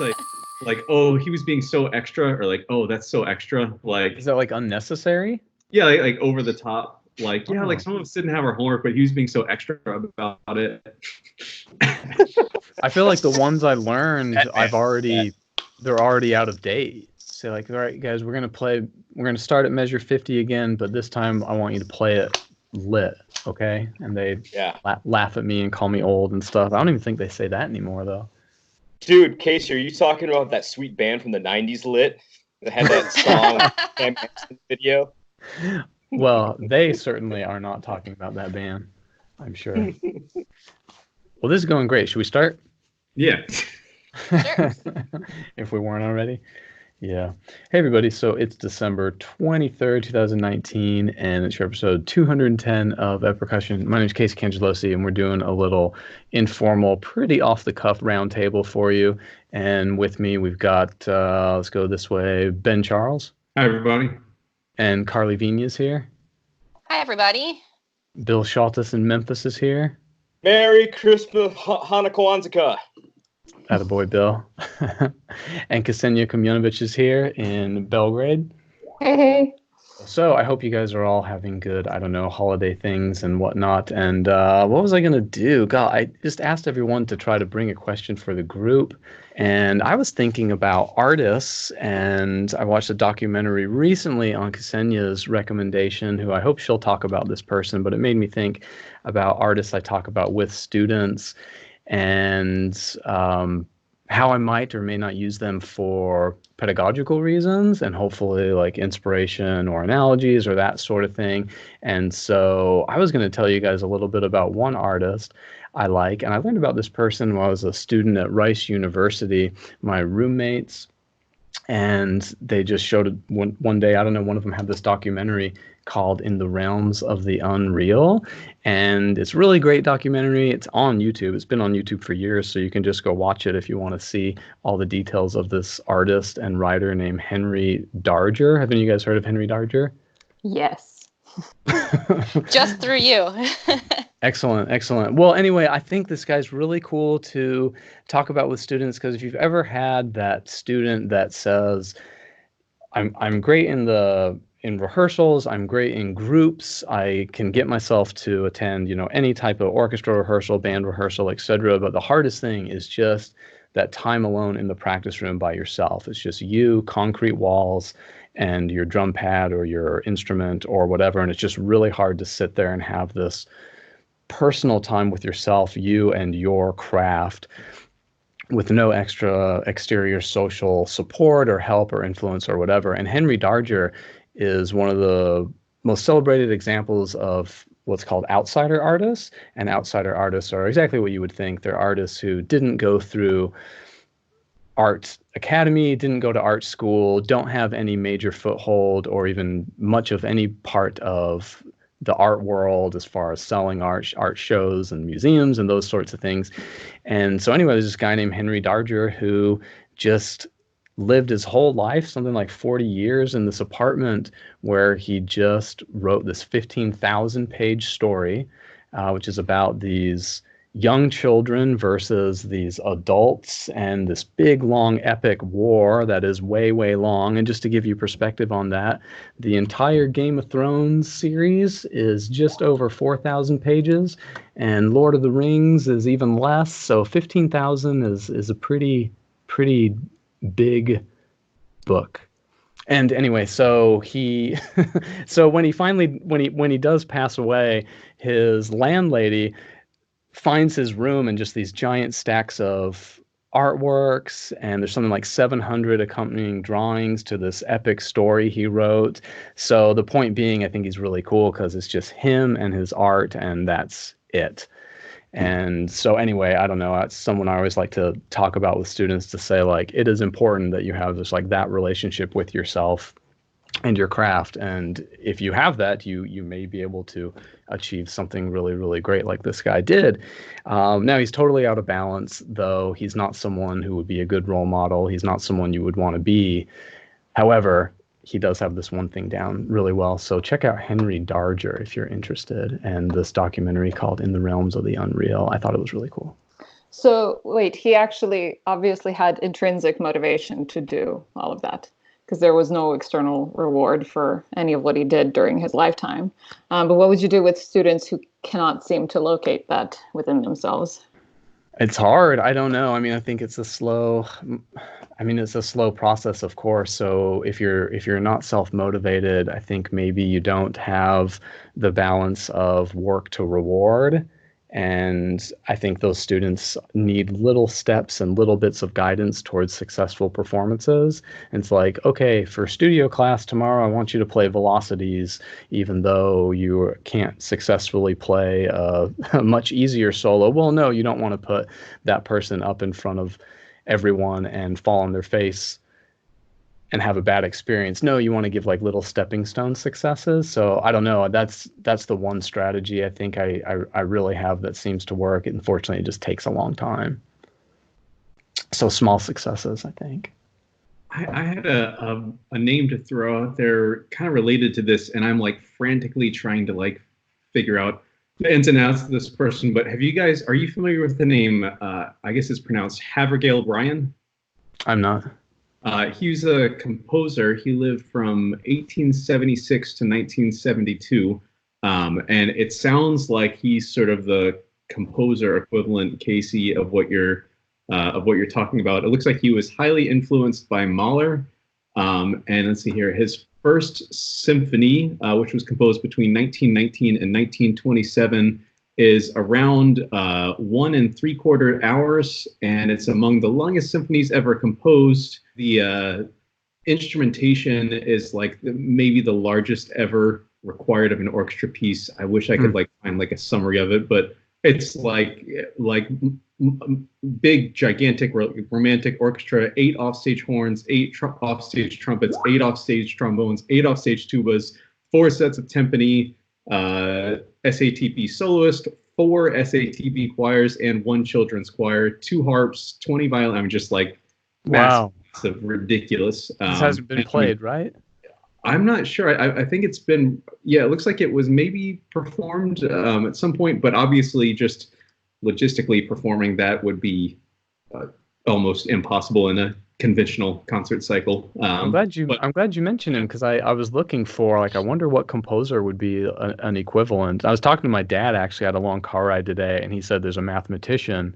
it's like, oh, he was being so extra, or like, oh, that's so extra. Like, is that like unnecessary? Yeah, like over the top. Like, yeah, like Oh. someone didn't have our homework, but he was being so extra about it. I feel like the ones I learned, they're already out of date. So like, all right, guys, we're gonna start at measure 50 again, but this time I want you to play it lit, okay? And they laugh at me and call me old and stuff. I don't even think they say that anymore, though. Dude, Casey, are you talking about that sweet band from the 90s, Lit, that had that song video? Well, they certainly are not talking about that band, I'm sure. Well, this is going great. Should we start? Yeah. Sure. If we weren't already. Yeah. Hey, everybody. So it's December 23rd, 2019, and it's your episode 210 of Percussion. My name is Casey Cangelosi, and we're doing a little informal, pretty off-the-cuff roundtable for you. And with me, we've got, let's go this way, Ben Charles. Hi, everybody. And Karli Vina is here. Hi, everybody. Bill Shaltis in Memphis is here. Merry Christmas, Hanukkah, Kwanzaa. Attaboy, Bill. And Ksenija Komljenović is here in Belgrade. Hey. So I hope you guys are all having good, I don't know, holiday things and whatnot. And what was I going to do? God, I just asked everyone to try to bring a question for the group. And I was thinking about artists, and I watched a documentary recently on Ksenija's recommendation, who I hope she'll talk about this person, but it made me think about artists I talk about with students and how I might or may not use them for pedagogical reasons and hopefully like inspiration or analogies or that sort of thing. And so I was going to tell you guys a little bit about one artist I like. And I learned about this person when I was a student at Rice University, my roommates, and they just showed it one day. I don't know, one of them had this documentary called In the Realms of the Unreal. And it's a really great documentary. It's on YouTube. It's been on YouTube for years, so you can just go watch it if you want to see all the details of this artist and writer named Henry Darger. Have any of you guys heard of Henry Darger? Yes. Just through you. Excellent, excellent. Well, anyway, I think this guy's really cool to talk about with students, because if you've ever had that student that says, I'm great in rehearsals, I'm great in groups, I can get myself to attend, any type of orchestra rehearsal, band rehearsal, etc. But the hardest thing is just that time alone in the practice room by yourself. It's just you, concrete walls, and your drum pad or your instrument or whatever. And it's just really hard to sit there and have this personal time with yourself, you and your craft, with no extra exterior social support or help or influence or whatever. And Henry Darger is one of the most celebrated examples of what's called outsider artists. And outsider artists are exactly what you would think. They're artists who didn't go through art academy, didn't go to art school, don't have any major foothold or even much of any part of the art world as far as selling art shows and museums and those sorts of things. And so anyway, there's this guy named Henry Darger who just lived his whole life, something like 40 years, in this apartment where he just wrote this 15,000 page story, which is about these young children versus these adults and this big, long, epic war that is way, way long. And just to give you perspective on that, the entire Game of Thrones series is just over 4,000 pages, and Lord of the Rings is even less. So 15,000 is a pretty big book. And anyway, so he so when he does pass away, his landlady finds his room and just these giant stacks of artworks, and there's something like 700 accompanying drawings to this epic story he wrote. So the point being, I think he's really cool because it's just him and his art, and that's it. And so anyway, I don't know, it's someone I always like to talk about with students, to say, like, it is important that you have this, like, that relationship with yourself and your craft. And if you have that, you may be able to achieve something really, really great like this guy did. Now, he's totally out of balance, though. He's not someone who would be a good role model. He's not someone you would want to be. However, he does have this one thing down really well. So check out Henry Darger if you're interested, and this documentary called In the Realms of the Unreal. I thought it was really cool. So wait, he actually obviously had intrinsic motivation to do all of that because there was no external reward for any of what he did during his lifetime. But what would you do with students who cannot seem to locate that within themselves? It's hard. I don't know. I mean, I think it's a slow process, of course. So if you're not self-motivated, I think maybe you don't have the balance of work to reward. And I think those students need little steps and little bits of guidance towards successful performances. And it's like, okay, for studio class tomorrow, I want you to play velocities, even though you can't successfully play a much easier solo. Well, no, you don't want to put that person up in front of everyone and fall on their face and have a bad experience. No, you want to give like little stepping stone successes. So I don't know. That's the one strategy I think I really have that seems to work. Unfortunately, it just takes a long time. So small successes, I think. I had a name to throw out there kind of related to this, and I'm like frantically trying to like figure out the ins and outs of this person. But are you familiar with the name, I guess it's pronounced Havergale Bryan? I'm not. He was a composer. He lived from 1876 to 1972, and it sounds like he's sort of the composer equivalent, Casey, of what you're talking about. It looks like he was highly influenced by Mahler, and let's see here, his first symphony, which was composed between 1919 and 1927. Is around 1 3/4 hours, and it's among the longest symphonies ever composed. The instrumentation is like maybe the largest ever required of an orchestra piece. I wish I could like find like a summary of it, but it's like big, gigantic, romantic orchestra, 8 offstage horns, 8 offstage trumpets, 8 offstage trombones, 8 offstage tubas, 4 sets of timpani, SATB soloist, 4 SATB choirs, and 1 children's choir, 2 harps, 20 violin. I'm just like, wow, massive, ridiculous. This hasn't been played, right? I'm not sure. I think it's been, it looks like it was maybe performed at some point, but obviously just logistically performing that would be almost impossible in a conventional concert cycle. I'm glad you mentioned him, because I was looking for, like, I wonder what composer would be an equivalent. I was talking to my dad, actually. I had a long car ride today, and he said there's a mathematician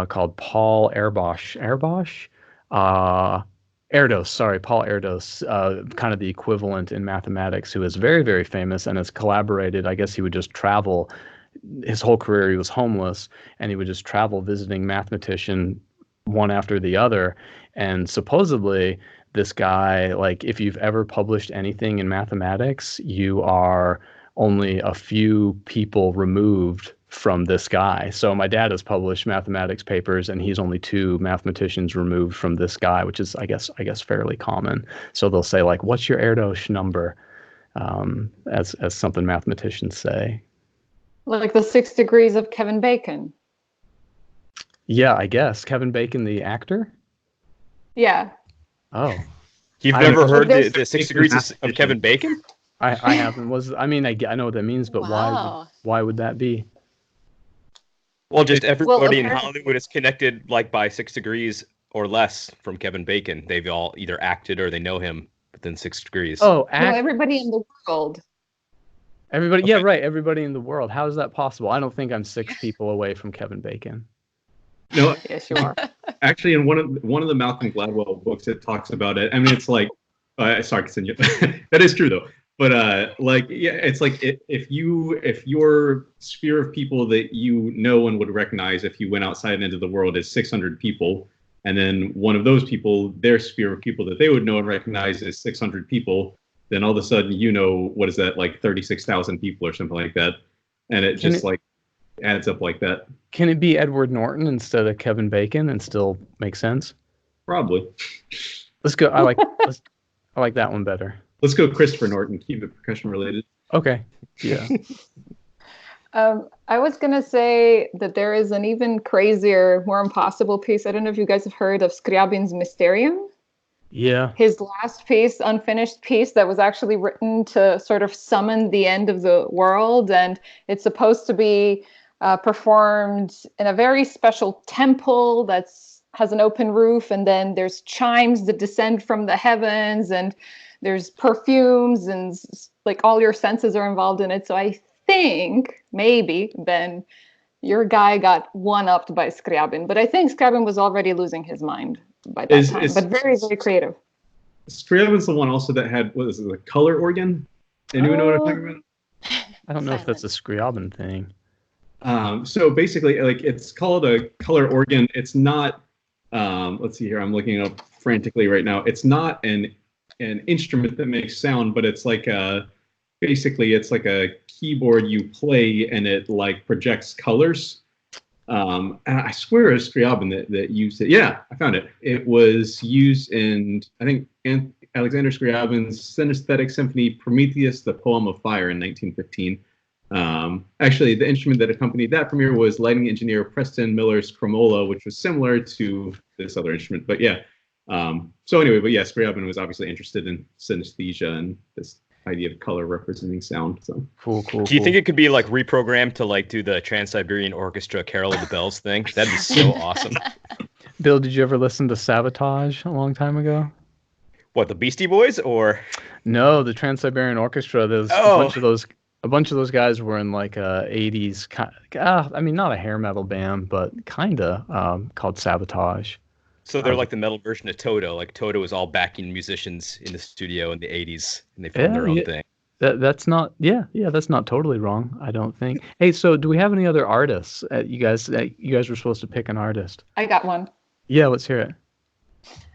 called Paul Erdos, Paul Erdos, kind of the equivalent in mathematics, who is very, very famous and has collaborated. I guess he would just travel. His whole career, he was homeless, and he would just travel visiting mathematician one after the other. And supposedly this guy, like, if you've ever published anything in mathematics, you are only a few people removed from this guy. So my dad has published mathematics papers, and he's only 2 mathematicians removed from this guy, which is, I guess fairly common. So they'll say, like, what's your Erdos number? As something mathematicians say. Like the 6 degrees of Kevin Bacon. Yeah, I guess. Kevin Bacon, the actor? Yeah. Oh. You've never heard the 6 degrees of Kevin Bacon? I haven't. I know what that means, but Wow. why would that be? Well, just everybody in apparently- Hollywood is connected like by 6 degrees or less from Kevin Bacon. They've all either acted or they know him within 6 degrees. Oh, No, everybody in the world. everybody. Okay. Yeah, right. Everybody in the world. How is that possible? I don't think I'm 6 people away from Kevin Bacon. No, Yes, you are. actually, in one of the Malcolm Gladwell books, it talks about it. I mean, it's like, sorry, Ksenija. That is true though. But it's like if your sphere of people that you know and would recognize if you went outside into the world is 600 people, and then one of those people, their sphere of people that they would know and recognize is 600 people, then all of a sudden, what is that, like 36,000 people or something like that, and it just adds up like that. Can it be Edward Norton instead of Kevin Bacon and still make sense? Probably. Let's go. I like that one better. Let's go Christopher Norton, keep it percussion related. Okay. Yeah. I was going to say that there is an even crazier, more impossible piece. I don't know if you guys have heard of Scriabin's Mysterium. Yeah. His last piece, unfinished piece, that was actually written to sort of summon the end of the world. And it's supposed to be performed in a very special temple has an open roof, and then there's chimes that descend from the heavens, and there's perfumes, and like all your senses are involved in it. So I think maybe, Ben, your guy got one-upped by Scriabin, but I think Scriabin was already losing his mind by that time, but very, very creative. Scriabin's the one also that had, what is it, the color organ? Anyone know what I'm talking about? I don't know if that's a Scriabin thing. So basically, like, it's called a color organ. It's not, let's see here, I'm looking it up frantically right now. It's not an instrument that makes sound, but it's like basically it's like a keyboard you play, and it like projects colors. And I swear it was Scriabin that used it. Yeah, I found it. It was used in, I think, Alexander Scriabin's Synesthetic Symphony Prometheus, the Poem of Fire in 1915. Actually, the instrument that accompanied that premiere was lighting engineer Preston Miller's Cremola, which was similar to this other instrument. But yeah, so anyway, but yeah, Scriabin was obviously interested in synesthesia and this idea of color representing sound. So cool. Do you think it could be like reprogrammed to like do the Trans-Siberian Orchestra Carol of the Bells thing? That'd be so awesome. Bill, did you ever listen to Sabotage a long time ago? What, the Beastie Boys or? No, the Trans-Siberian Orchestra. There's a bunch of those guys were in like a 80s, I mean, not a hair metal band, but kinda, called Sabotage. So they're like the metal version of Toto. Like Toto was all backing musicians in the studio in the 80s, and they formed their own thing. That's not totally wrong, I don't think. Hey, so do we have any other artists? You guys were supposed to pick an artist. I got one. Yeah, let's hear it.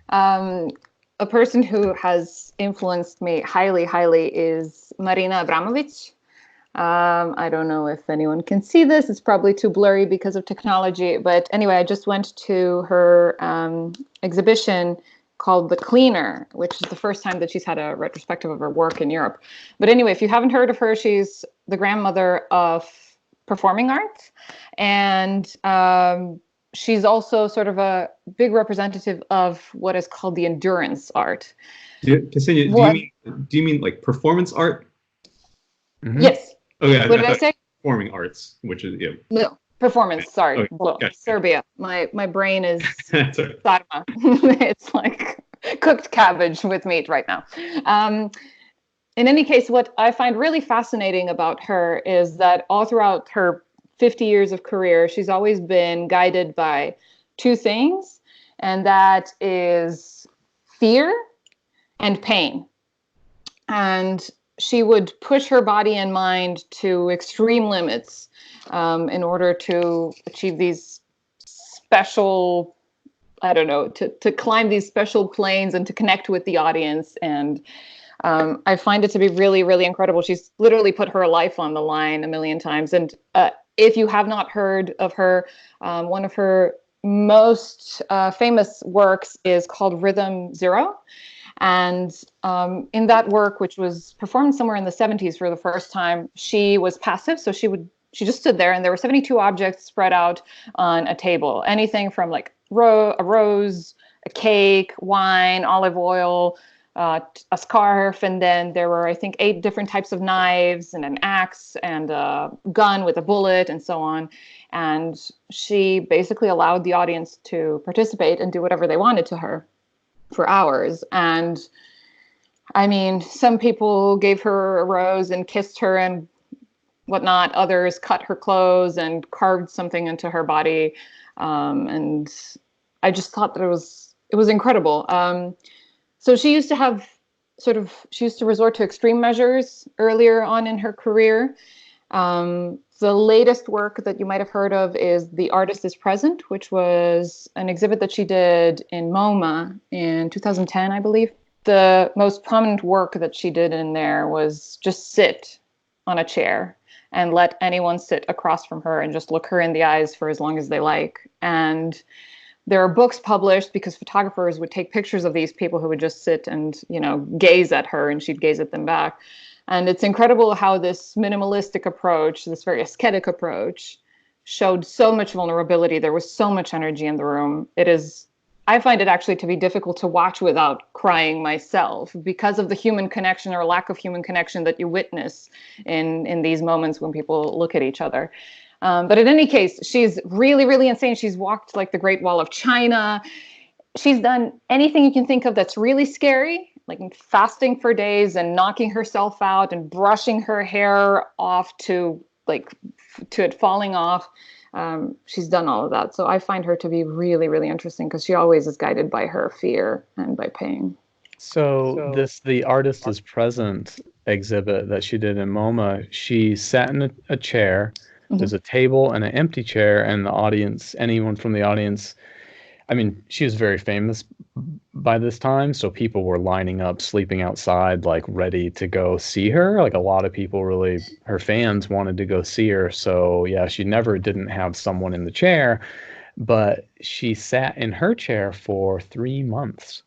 A person who has influenced me highly, highly is Marina Abramovic. I don't know if anyone can see this. It's probably too blurry because of technology. But anyway, I just went to her exhibition called The Cleaner, which is the first time that she's had a retrospective of her work in Europe. But anyway, if you haven't heard of her, she's the grandmother of performing arts. And she's also sort of a big representative of what is called the endurance art. Ksenija, do you mean like performance art? Mm-hmm. Yes. Okay, what did I say? Performing arts, which is No, performance. Sorry, okay. Gotcha. Serbia. My brain is sarma. It's like cooked cabbage with meat right now. In any case, what I find really fascinating about her is that all throughout her 50 years of career, she's always been guided by two things, and that is fear and pain. And she would push her body and mind to extreme limits in order to achieve these special, to climb these special planes and to connect with the audience. And I find it to be really, really incredible. She's literally put her life on the line a million times. And if you have not heard of her, one of her most famous works is called Rhythm Zero. And in that work, which was performed somewhere in the 70s for the first time, she was passive. So she just stood there, and there were 72 objects spread out on a table. Anything from like a rose, a cake, wine, olive oil, a scarf, and then there were, I think, 8 different types of knives and an axe and a gun with a bullet and so on. And she basically allowed the audience to participate and do whatever they wanted to her for hours. And I mean, some people gave her a rose and kissed her and whatnot. Others cut her clothes and carved something into her body. And I just thought that it was incredible. So she used to resort to extreme measures earlier on in her career. The latest work that you might have heard of is The Artist is Present, which was an exhibit that she did in MoMA in 2010, I believe. The most prominent work that she did in there was just sit on a chair and let anyone sit across from her and just look her in the eyes for as long as they like. And there are books published because photographers would take pictures of these people who would just sit and, gaze at her, and she'd gaze at them back. And it's incredible how this minimalistic approach, this very ascetic approach, showed so much vulnerability. There was so much energy in the room. I find it actually to be difficult to watch without crying myself because of the human connection or lack of human connection that you witness in these moments when people look at each other. But in any case, she's really, really insane. She's walked like the Great Wall of China. She's done anything you can think of that's really scary, like fasting for days and knocking herself out and brushing her hair off to it falling off. She's done all of that. So I find her to be really, really interesting because she always is guided by her fear and by pain. So the artist is present exhibit that she did in MoMA, she sat in a chair. Mm-hmm. There's a table and an empty chair, and the audience, anyone from the audience, I mean, she was very famous by this time, so people were lining up, sleeping outside, like ready to go see her. Like a lot of people really, her fans wanted to go see her. So yeah, she never didn't have someone in the chair, but she sat in her chair for 3 months.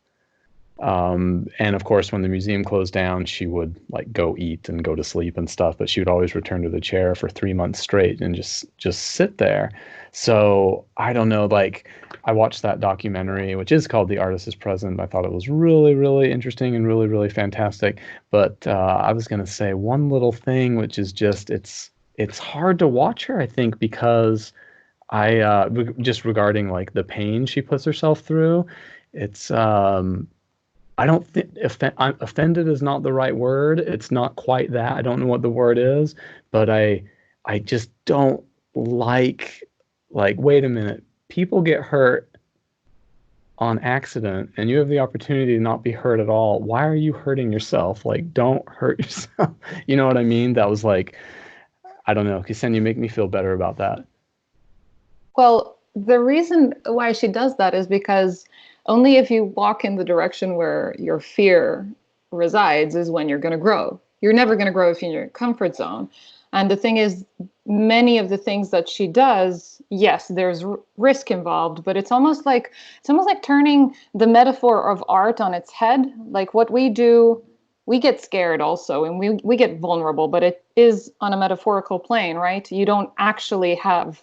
And of course, when the museum closed down, she would like go eat and go to sleep and stuff, but she would always return to the chair for 3 months straight and just sit there. So I don't know, like I watched that documentary, which is called The Artist is Present. I thought it was really, really interesting and really, really fantastic. But I was going to say one little thing, which is just, it's hard to watch her, I think, because just regarding like the pain she puts herself through, it's, I don't think offended is not the right word. It's not quite that. I don't know what the word is, but I just don't like, wait a minute, people get hurt on accident and you have the opportunity to not be hurt at all. Why are you hurting yourself? Like, don't hurt yourself. You know what I mean? That was like, I don't know. Ksenija, make me feel better about that. Well, the reason why she does that is because only if you walk in the direction where your fear resides is when you're going to grow. You're never going to grow if you're in your comfort zone. And the thing is, many of the things that she does, yes, there's risk involved, but it's almost like turning the metaphor of art on its head. Like what we do, we get scared also, and we get vulnerable, but it is on a metaphorical plane, right? You don't actually have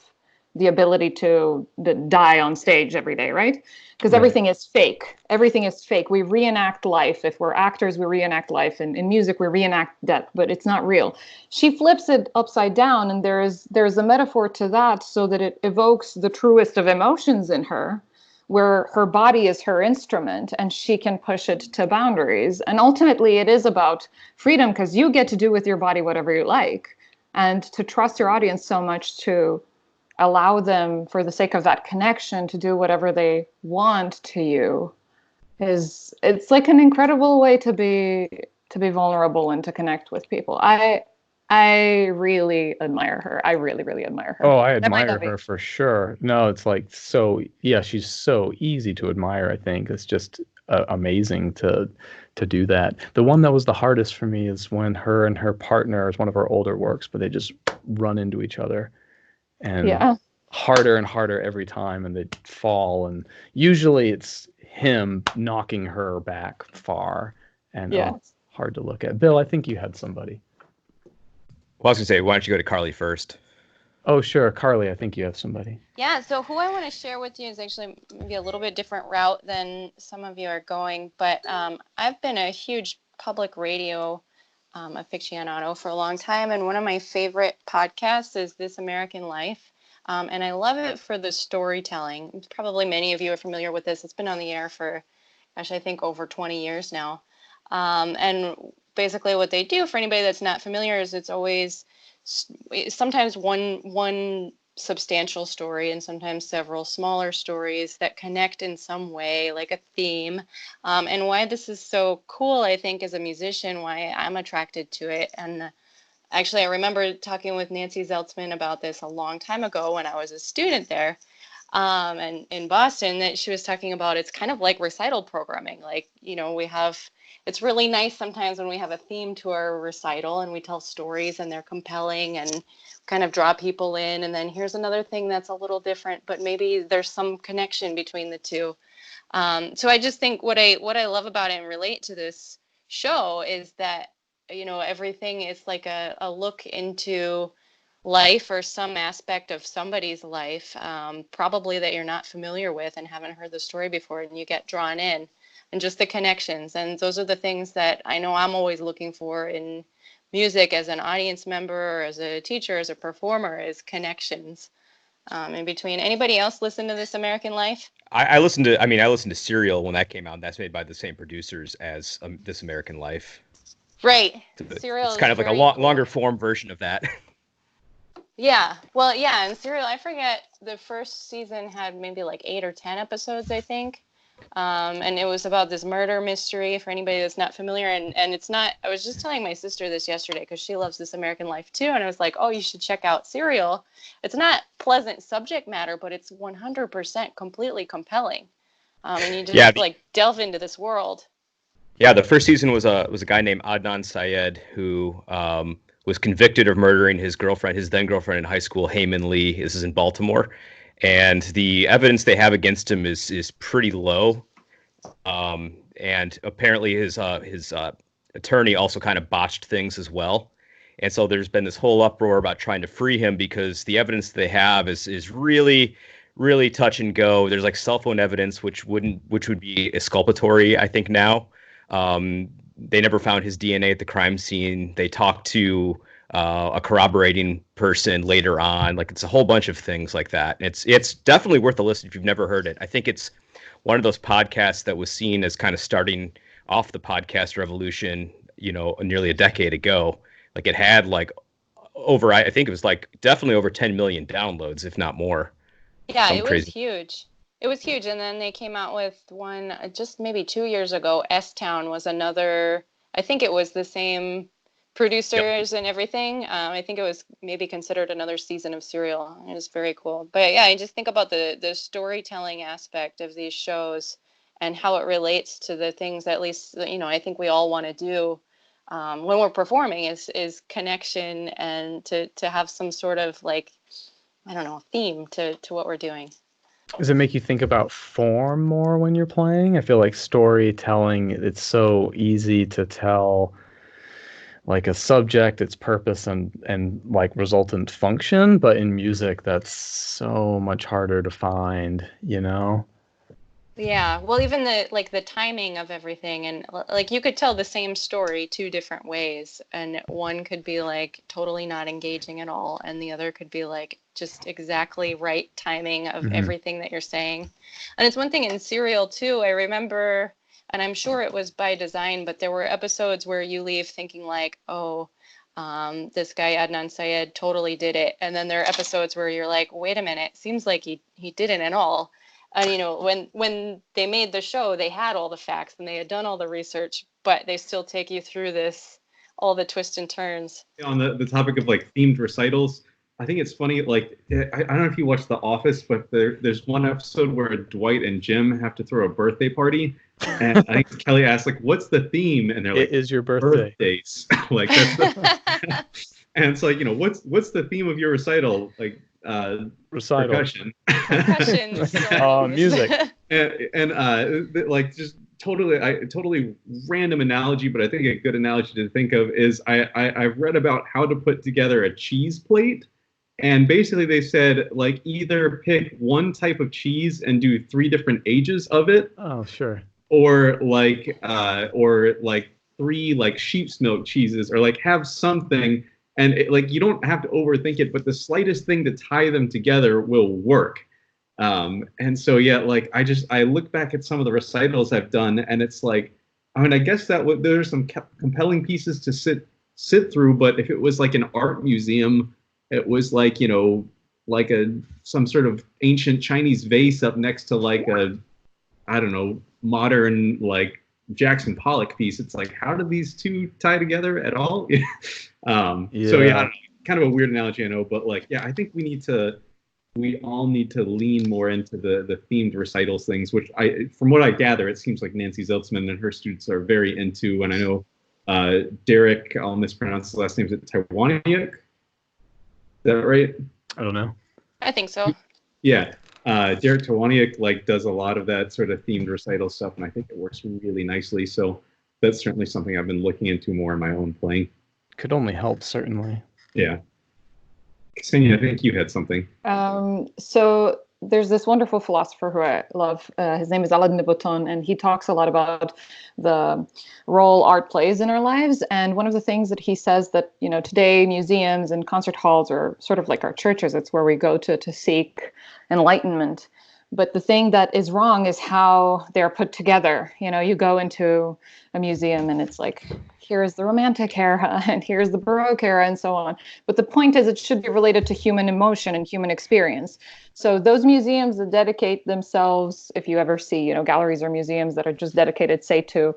the ability to die on stage every day, right? Because everything is fake. Everything is fake. We reenact life. If we're actors, we reenact life. And in music, we reenact death, but it's not real. She flips it upside down, and there's a metaphor to that so that it evokes the truest of emotions in her, where her body is her instrument and she can push it to boundaries. And ultimately, it is about freedom because you get to do with your body whatever you like, and to trust your audience so much to allow them, for the sake of that connection, to do whatever they want to you. It's like an incredible way to be vulnerable and to connect with people. I really admire her. I really, really admire her. Oh, I admire her for sure. No, it's like, so yeah, she's so easy to admire. I think it's just amazing to do that. The one that was the hardest for me is when her and her partner, is one of her older works, but they just run into each other. And harder and harder every time, and they'd fall, and usually it's him knocking her back far, and it's hard to look at. Bill, I think you had somebody. Well, I was gonna say, why don't you go to Karli first? Oh, sure. Karli, I think you have somebody. Yeah, so who I want to share with you is actually maybe a little bit different route than some of you are going, but I've been a huge public radio aficionado for a long time, and one of my favorite podcasts is This American Life, and I love it for the storytelling. Probably many of you are familiar with this. It's been on the air for, I think over 20 years now, and basically what they do, for anybody that's not familiar, is it's always sometimes one substantial story and sometimes several smaller stories that connect in some way, like a theme. And why this is so cool, I think, as a musician, why I'm attracted to it. And actually, I remember talking with Nancy Zeltzman about this a long time ago when I was a student there, and in Boston, that she was talking about it's kind of like recital programming. Like, it's really nice sometimes when we have a theme to our recital and we tell stories and they're compelling and kind of draw people in. And then here's another thing that's a little different, but maybe there's some connection between the two. So I just think what I love about it and relate to this show is that, everything is like a look into life or some aspect of somebody's life, probably that you're not familiar with and haven't heard the story before, and you get drawn in, and just the connections. And those are the things that I know I'm always looking for in music as an audience member, or as a teacher, as a performer, is connections in between. Anybody else listen to This American Life? I listened to Serial when that came out. And that's made by the same producers as This American Life. Right. Serial it's kind of like a longer form version of that. Yeah. Well, yeah. And Serial, I forget, the first season had maybe like 8 or 10 episodes, I think. And it was about this murder mystery for anybody that's not familiar. And it's not, I was just telling my sister this yesterday because she loves This American Life too. And I was like, oh, you should check out Serial. It's not pleasant subject matter, but it's 100% completely compelling. And you just like delve into this world. Yeah, the first season was a guy named Adnan Syed who was convicted of murdering his then girlfriend in high school, Heyman Lee. This is in Baltimore. And the evidence they have against him is pretty low. And apparently his attorney also kind of botched things as well. And so there's been this whole uproar about trying to free him because the evidence they have is really, really touch and go. There's like cell phone evidence, which would be exculpatory, I think now. They never found his DNA at the crime scene. They talked to a corroborating person later on. Like, it's a whole bunch of things like that. It's definitely worth a listen if you've never heard it. I think it's one of those podcasts that was seen as kind of starting off the podcast revolution, nearly a decade ago. Like, it had like I think it was like definitely over 10 million downloads, if not more. Yeah, it was huge. It was huge. And then they came out with one just maybe 2 years ago. S-Town was another, I think it was the same producers and everything. I think it was maybe considered another season of Serial. It was very cool. But yeah, I just think about the storytelling aspect of these shows and how it relates to the things that, at least, I think we all want to do when we're performing is connection, and to have some sort of like, I don't know, theme to what we're doing. Does it make you think about form more when you're playing? I feel like storytelling, it's so easy to tell like a subject, its purpose and like resultant function, but in music that's so much harder to find, Yeah, well, even the timing of everything, and like you could tell the same story 2 different ways, and one could be like totally not engaging at all, and the other could be like just exactly right timing of everything that you're saying. And it's one thing in Serial too. I remember, and I'm sure it was by design, but there were episodes where you leave thinking like, oh, this guy Adnan Syed totally did it, and then there are episodes where you're like, wait a minute, seems like he didn't at all. And when they made the show, they had all the facts and they had done all the research, but they still take you through all the twists and turns. On the topic of like themed recitals, I think it's funny. Like, I don't know if you watched The Office, but there's one episode where Dwight and Jim have to throw a birthday party, and I think Kelly asks like, "What's the theme?" And they're like, "It is your birthday." Birthdays. Like, that's and it's like, what's the theme of your recital? Like, recital. Percussion. Music. and like just totally random analogy, but I think a good analogy to think of is I've read about how to put together a cheese plate, and basically they said like either pick one type of cheese and do 3 different ages of it. Oh, sure. Or like 3 like sheep's milk cheeses, or like have something. And you don't have to overthink it, but the slightest thing to tie them together will work. And so, yeah, like I look back at some of the recitals I've done, and it's like, I guess there's some compelling pieces to sit through, but if it was like an art museum, it was like, like some sort of ancient Chinese vase up next to like a, I don't know, modern like Jackson Pollock piece. It's like, how do these 2 tie together at all? So yeah, kind of a weird analogy, I know, but like, yeah, I think we all need to lean more into the themed recitals things, which from what I gather, it seems like Nancy Zeltzman and her students are very into. And I know Derek, I'll mispronounce the last name, is it Taiwaniuk? Is that right? I don't know. I think so. Yeah. Derek Tawaniuk like does a lot of that sort of themed recital stuff, and I think it works really nicely. So that's certainly something I've been looking into more in my own playing. Could only help, certainly. Yeah. Ksenija, I think you had something. So there's this wonderful philosopher who I love. His name is Alain de Botton, and he talks a lot about the role art plays in our lives. And one of the things that he says that, today museums and concert halls are sort of like our churches. It's where we go to seek enlightenment. But the thing that is wrong is how they're put together. You go into a museum and it's like, here's the Romantic era and here's the Baroque era and so on. But the point is it should be related to human emotion and human experience. So those museums that dedicate themselves, if you ever see, galleries or museums that are just dedicated, say, to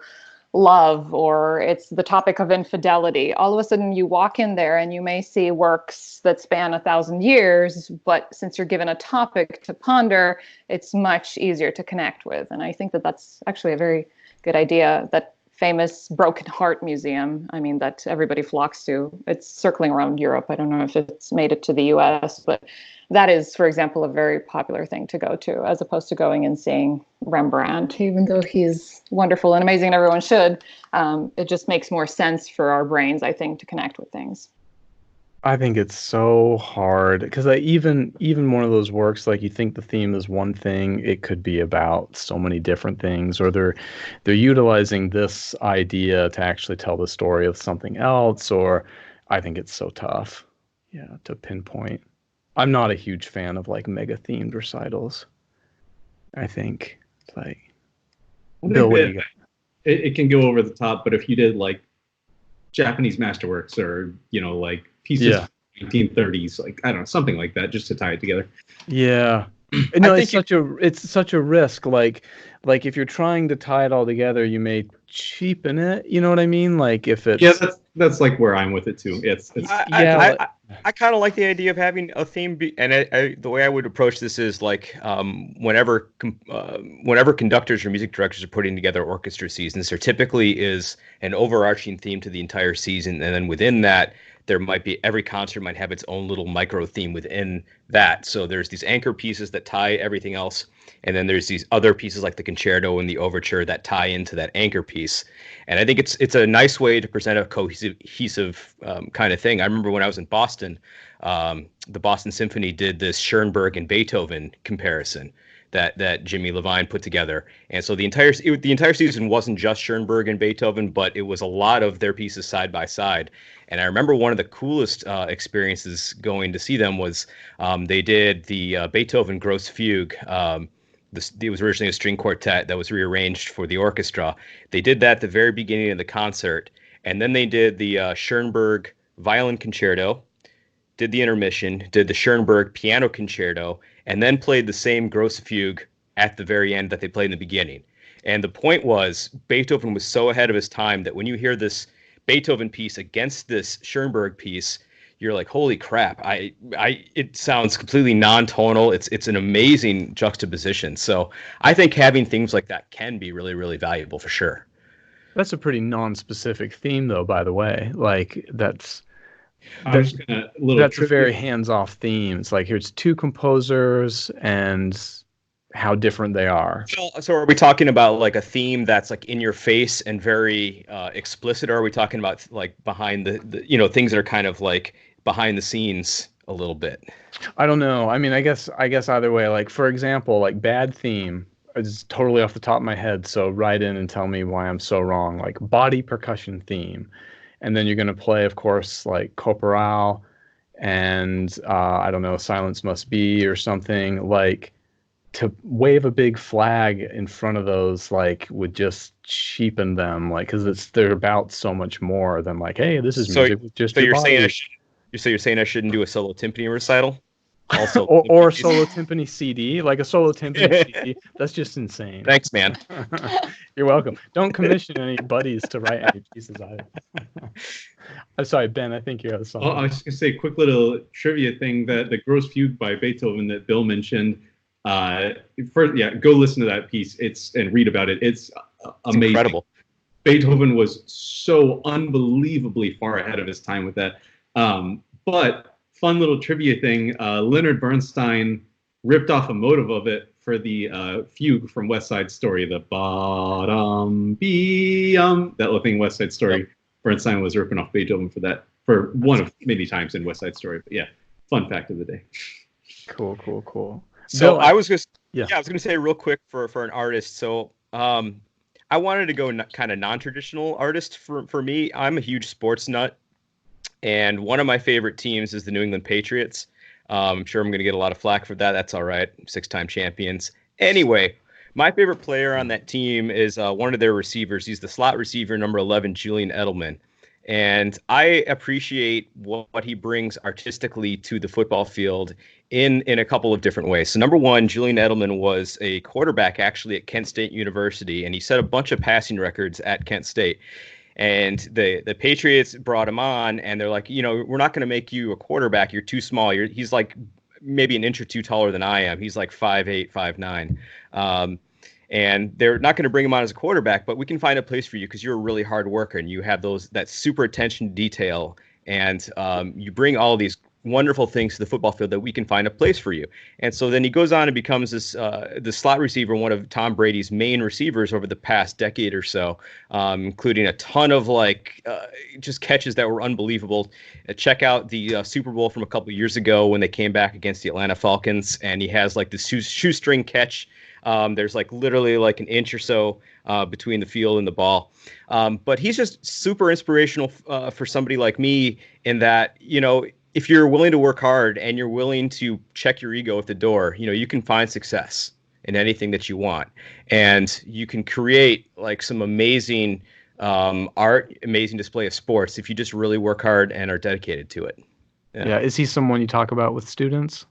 love, or it's the topic of infidelity, all of a sudden you walk in there and you may see works that span 1,000 years, but since you're given a topic to ponder, it's much easier to connect with. And I think that that's actually a very good idea. That famous Broken Heart Museum, that everybody flocks to, it's circling around Europe. I don't know if it's made it to the US, but that is, for example, a very popular thing to go to, as opposed to going and seeing Rembrandt, even though he's wonderful and amazing and everyone should. It just makes more sense for our brains, I think, to connect with things. I think it's so hard because even one of those works, like you think the theme is one thing, it could be about so many different things, or they're utilizing this idea to actually tell the story of something else, or I think it's so tough, to pinpoint. I'm not a huge fan of like mega themed recitals. I think it's like, Bill, what do you got? It can go over the top, but if you did like Japanese masterworks or like pieces of 1930s, like I don't know, something like that, just to tie it together. Yeah. No, it's such a risk. Like if you're trying to tie it all together, you may cheapen it. You know what I mean? Like if it's that's like where I'm with it too. I kind of like the idea of having a theme, and the way I would approach this is like whenever conductors or music directors are putting together orchestra seasons, there typically is an overarching theme to the entire season, and then within that, there might be every concert might have its own little micro theme within that. So there's these anchor pieces that tie everything else, and then there's these other pieces like the concerto and the overture that tie into that anchor piece. And I think it's a nice way to present a cohesive kind of thing. I remember when I was in Boston, the Boston Symphony did this Schoenberg and Beethoven comparison that Jimmy Levine put together. And so the entire season wasn't just Schoenberg and Beethoven, but it was a lot of their pieces side by side. And I remember one of the coolest experiences going to see them was they did the Beethoven Grosse Fugue. It was originally a string quartet that was rearranged for the orchestra. They did that at the very beginning of the concert. And then they did the Schoenberg Violin Concerto, did the intermission, did the Schoenberg Piano Concerto, and then played the same Grosse Fugue at the very end that they played in the beginning. And the point was, Beethoven was so ahead of his time that when you hear this Beethoven piece against this Schoenberg piece, you're like, holy crap! It sounds completely non-tonal. It's an amazing juxtaposition. So I think having things like that can be really, really valuable for sure. That's a pretty non-specific theme, though. By the way, like that's a very hands-off theme. It's like here's two composers and how different they are. So are we talking about like a theme that's like in your face and very explicit, or are we talking about like behind the things that are kind of like behind the scenes a little bit? I don't know. I mean, I guess either way. Like for example, like bad theme is totally off the top of my head. So write in and tell me why I'm so wrong. Like body percussion theme, and then you're going to play, of course, like Corporal and I don't know, Silence Must Be or something like. To wave a big flag in front of those like would just cheapen them, like because they're about so much more than like, hey, this is music with just your body. You're saying I shouldn't do a solo timpani recital, also or solo timpani CD, like a solo timpani CD. That's just insane. Thanks, man. You're welcome. Don't commission any buddies to write any pieces either. I'm sorry, Ben. I think you have something. I was just gonna say a quick little trivia thing that the Grosse Fugue by Beethoven that Bill mentioned. Go listen to that piece. And read about it. It's amazing. Incredible. Beethoven was so unbelievably far ahead of his time with that. But fun little trivia thing: Leonard Bernstein ripped off a motive of it for the fugue from West Side Story, the ba-dum, that little thing, West Side Story. Yep. Bernstein was ripping off Beethoven for that, for one of many times in West Side Story. But yeah, fun fact of the day. Cool. So Bill, I was just yeah. I was going to say real quick for an artist. So I wanted to go kind of non-traditional artist for me. I'm a huge sports nut, and one of my favorite teams is the New England Patriots. I'm sure I'm going to get a lot of flack for that. That's all right. 6-time champions. Anyway, my favorite player on that team is one of their receivers. He's the slot receiver, number 11, Julian Edelman. And I appreciate what he brings artistically to the football field in a couple of different ways. So number one, Julian Edelman was a quarterback actually at Kent State University, and he set a bunch of passing records at Kent State. And the Patriots brought him on, and they're like, we're not going to make you a quarterback. You're too small. He's like maybe an inch or two taller than I am. He's like 5'8", 5'9". And they're not going to bring him on as a quarterback, but we can find a place for you because you're a really hard worker and you have that super attention to detail, and you bring all these wonderful things to the football field that we can find a place for you. And so then he goes on and becomes the slot receiver, one of Tom Brady's main receivers over the past decade or so, including a ton of just catches that were unbelievable. Check out the Super Bowl from a couple of years ago when they came back against the Atlanta Falcons, and he has like this shoestring catch. There's literally an inch or so between the field and the ball. But he's just super inspirational for somebody like me in that, if you're willing to work hard and you're willing to check your ego at the door, you can find success in anything that you want. And you can create some amazing art, amazing display of sports if you just really work hard and are dedicated to it. Yeah. Is he someone you talk about with students?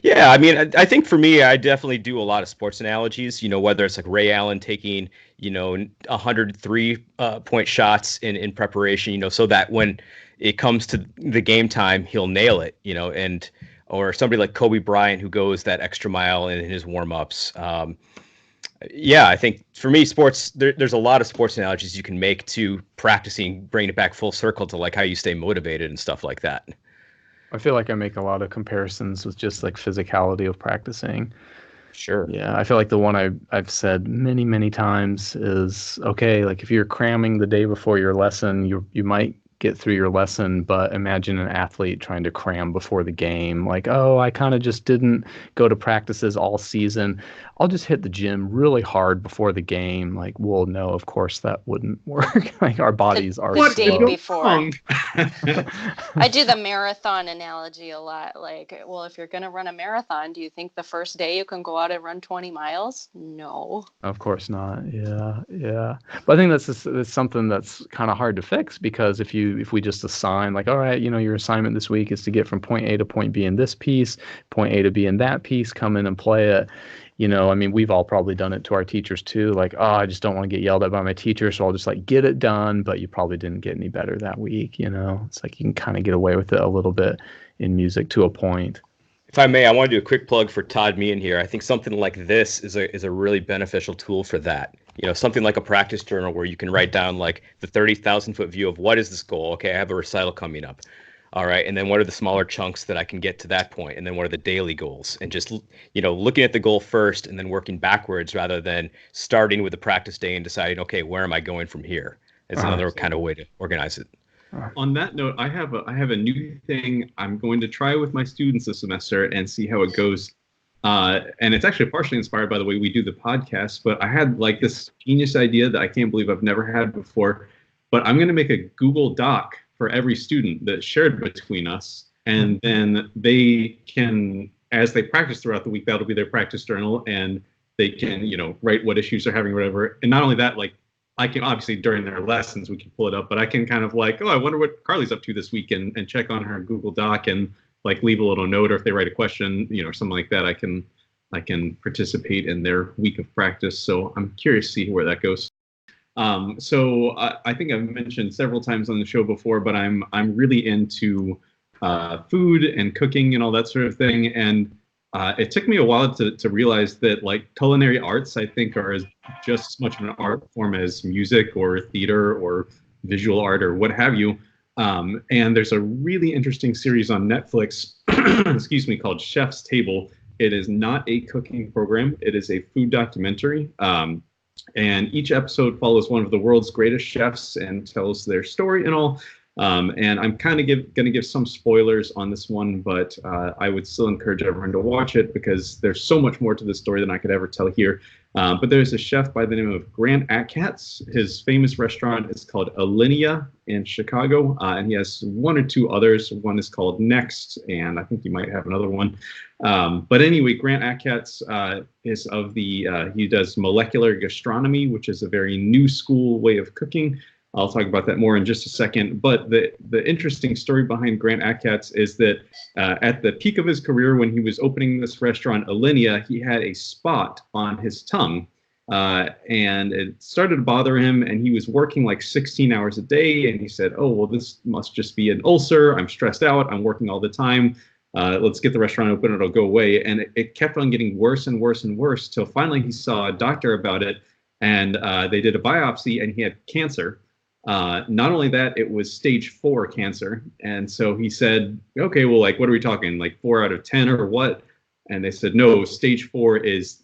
Yeah, I mean, I think for me, I definitely do a lot of sports analogies, whether it's like Ray Allen taking, 103 point shots in preparation, so that when it comes to the game time, he'll nail it, or somebody like Kobe Bryant who goes that extra mile in his warm-ups. I think for me, sports, there's a lot of sports analogies you can make to practicing, bringing it back full circle to how you stay motivated and stuff like that. I feel like I make a lot of comparisons with just physicality of practicing. Sure. Yeah, I feel like the one I've said many, many times is, okay, if you're cramming the day before your lesson, you might get through your lesson, but imagine an athlete trying to cram before the game. I kind of just didn't go to practices all season. I'll just hit the gym really hard before the game. Well, no, of course that wouldn't work. Our bodies are the day slow. before. I do the marathon analogy a lot. If you're going to run a marathon, do you think the first day you can go out and run 20 miles? No. Of course not. Yeah. But I think that's something that's kind of hard to fix, because if we just assign all right, your assignment this week is to get from point A to point B in this piece, point A to B in that piece, come in and play it. We've all probably done it to our teachers too. I just don't want to get yelled at by my teacher, so I'll just get it done. But you probably didn't get any better that week. It's you can kind of get away with it a little bit in music to a point. If I may, I want to do a quick plug for Todd Meehan here. I think something like this is a really beneficial tool for that. Something like a practice journal where you can write down the 30,000-foot view of what is this goal? Okay, I have a recital coming up. All right, and then what are the smaller chunks that I can get to that point? And then what are the daily goals? And just, looking at the goal first and then working backwards rather than starting with the practice day and deciding, okay, where am I going from here? It's another kind of way to organize it. On that note, I have a new thing I'm going to try with my students this semester and see how it goes. And it's actually partially inspired by the way we do the podcast, but I had this genius idea that I can't believe I've never had before. But I'm going to make a Google Doc for every student that's shared between us. And then they can, as they practice throughout the week, that'll be their practice journal, and they can, write what issues they're having or whatever. And not only that, I can obviously during their lessons, we can pull it up, but I can kind of I wonder what Karli's up to this week, and check on her Google Doc and leave a little note, or if they write a question, or something like that, I can participate in their week of practice. So I'm curious to see where that goes. So I think I've mentioned several times on the show before, but I'm really into food and cooking and all that sort of thing. And it took me a while to realize that culinary arts, I think, are just as much of an art form as music or theater or visual art or what have you. And there's a really interesting series on Netflix, excuse me, called Chef's Table. It is not a cooking program. It is a food documentary. And each episode follows one of the world's greatest chefs and tells their story and all. And I'm kind of going to give some spoilers on this one, but I would still encourage everyone to watch it because there's so much more to the story than I could ever tell here. But there's a chef by the name of Grant Achatz. His famous restaurant is called Alinea in Chicago, and he has one or two others. One is called Next, and I think he might have another one. But anyway, Grant Achatz is of he does molecular gastronomy, which is a very new school way of cooking. I'll talk about that more in just a second. But the interesting story behind Grant Achatz is that at the peak of his career, when he was opening this restaurant, Alinea, he had a spot on his tongue. And it started to bother him, and he was working like 16 hours a day. And he said, oh, well, this must just be an ulcer. I'm stressed out. I'm working all the time. Let's get the restaurant open. It'll go away. And it kept on getting worse and worse and worse till finally he saw a doctor about it. And they did a biopsy, and he had cancer. Not only that, it was stage 4 cancer. And so he said, okay, well, like, what are we talking? Like 4 out of 10 or what? And they said, no, stage 4 is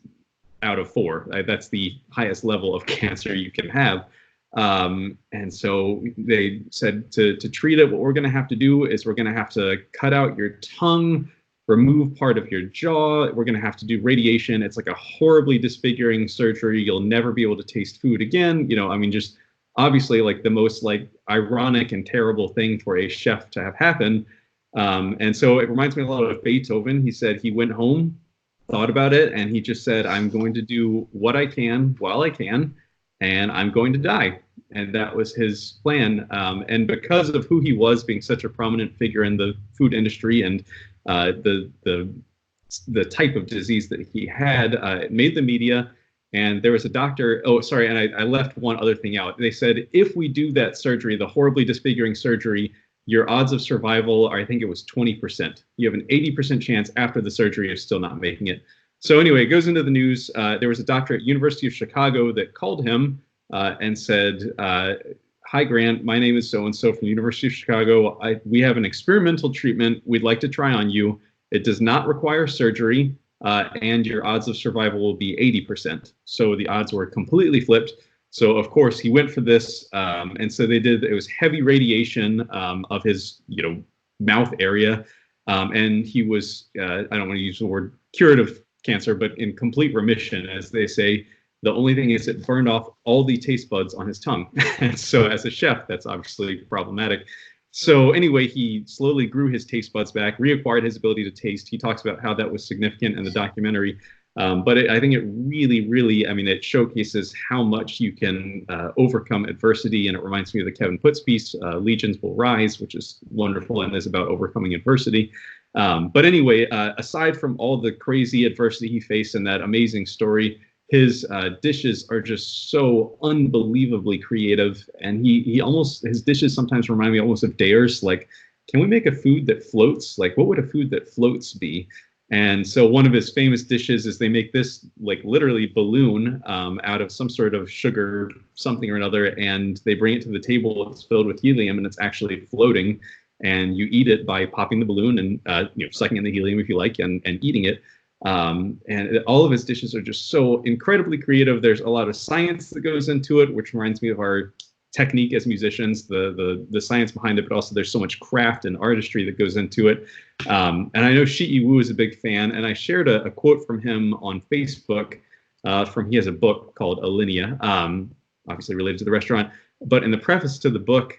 out of 4. That's the highest level of cancer you can have. And so they said to treat it, what we're going to have to do is we're going to have to cut out your tongue, remove part of your jaw. We're going to have to do radiation. It's like a horribly disfiguring surgery. You'll never be able to taste food again. You know, I mean, just obviously like the most like ironic and terrible thing for a chef to have happen. And so it reminds me a lot of Beethoven. He said he went home, thought about it, and he just said, I'm going to do what I can while I can, and I'm going to die. And that was his plan. And because of who he was, being such a prominent figure in the food industry and the type of disease that he had, it made the media. And there was a doctor, oh, sorry, and I left one other thing out. They said, if we do that surgery, the horribly disfiguring surgery, your odds of survival are, I think it was 20%. You have an 80% chance after the surgery of still not making it. So anyway, it goes into the news. There was a doctor at University of Chicago that called him and said, hi, Grant, my name is so-and-so from the University of Chicago. We have an experimental treatment we'd like to try on you. It does not require surgery. And your odds of survival will be 80%. So the odds were completely flipped. So of course he went for this, and so it was heavy radiation of his, mouth area, and he was, I don't want to use the word cured of cancer, but in complete remission, as they say. The only thing is it burned off all the taste buds on his tongue. And so as a chef, that's obviously problematic. So anyway, he slowly grew his taste buds back, reacquired his ability to taste. He talks about how that was significant in the documentary. But I think it really, really, it showcases how much you can overcome adversity. And it reminds me of the Kevin Puts piece, Legions Will Rise, which is wonderful and is about overcoming adversity. But anyway, aside from all the crazy adversity he faced in that amazing story, his dishes are just so unbelievably creative, and his dishes sometimes remind me almost of dares. Like, can we make a food that floats? Like, what would a food that floats be? And so one of his famous dishes is they make this like literally balloon out of some sort of sugar, something or another, and they bring it to the table. It's filled with helium, and it's actually floating. And you eat it by popping the balloon and sucking in the helium if you like, and eating it. And all of his dishes are just so incredibly creative. There's a lot of science that goes into it, which reminds me of our technique as musicians, the science behind it, but also there's so much craft and artistry that goes into it. And I know Shi Wu is a big fan, and I shared a quote from him on Facebook. He has a book called Alinea, obviously related to the restaurant. But in the preface to the book,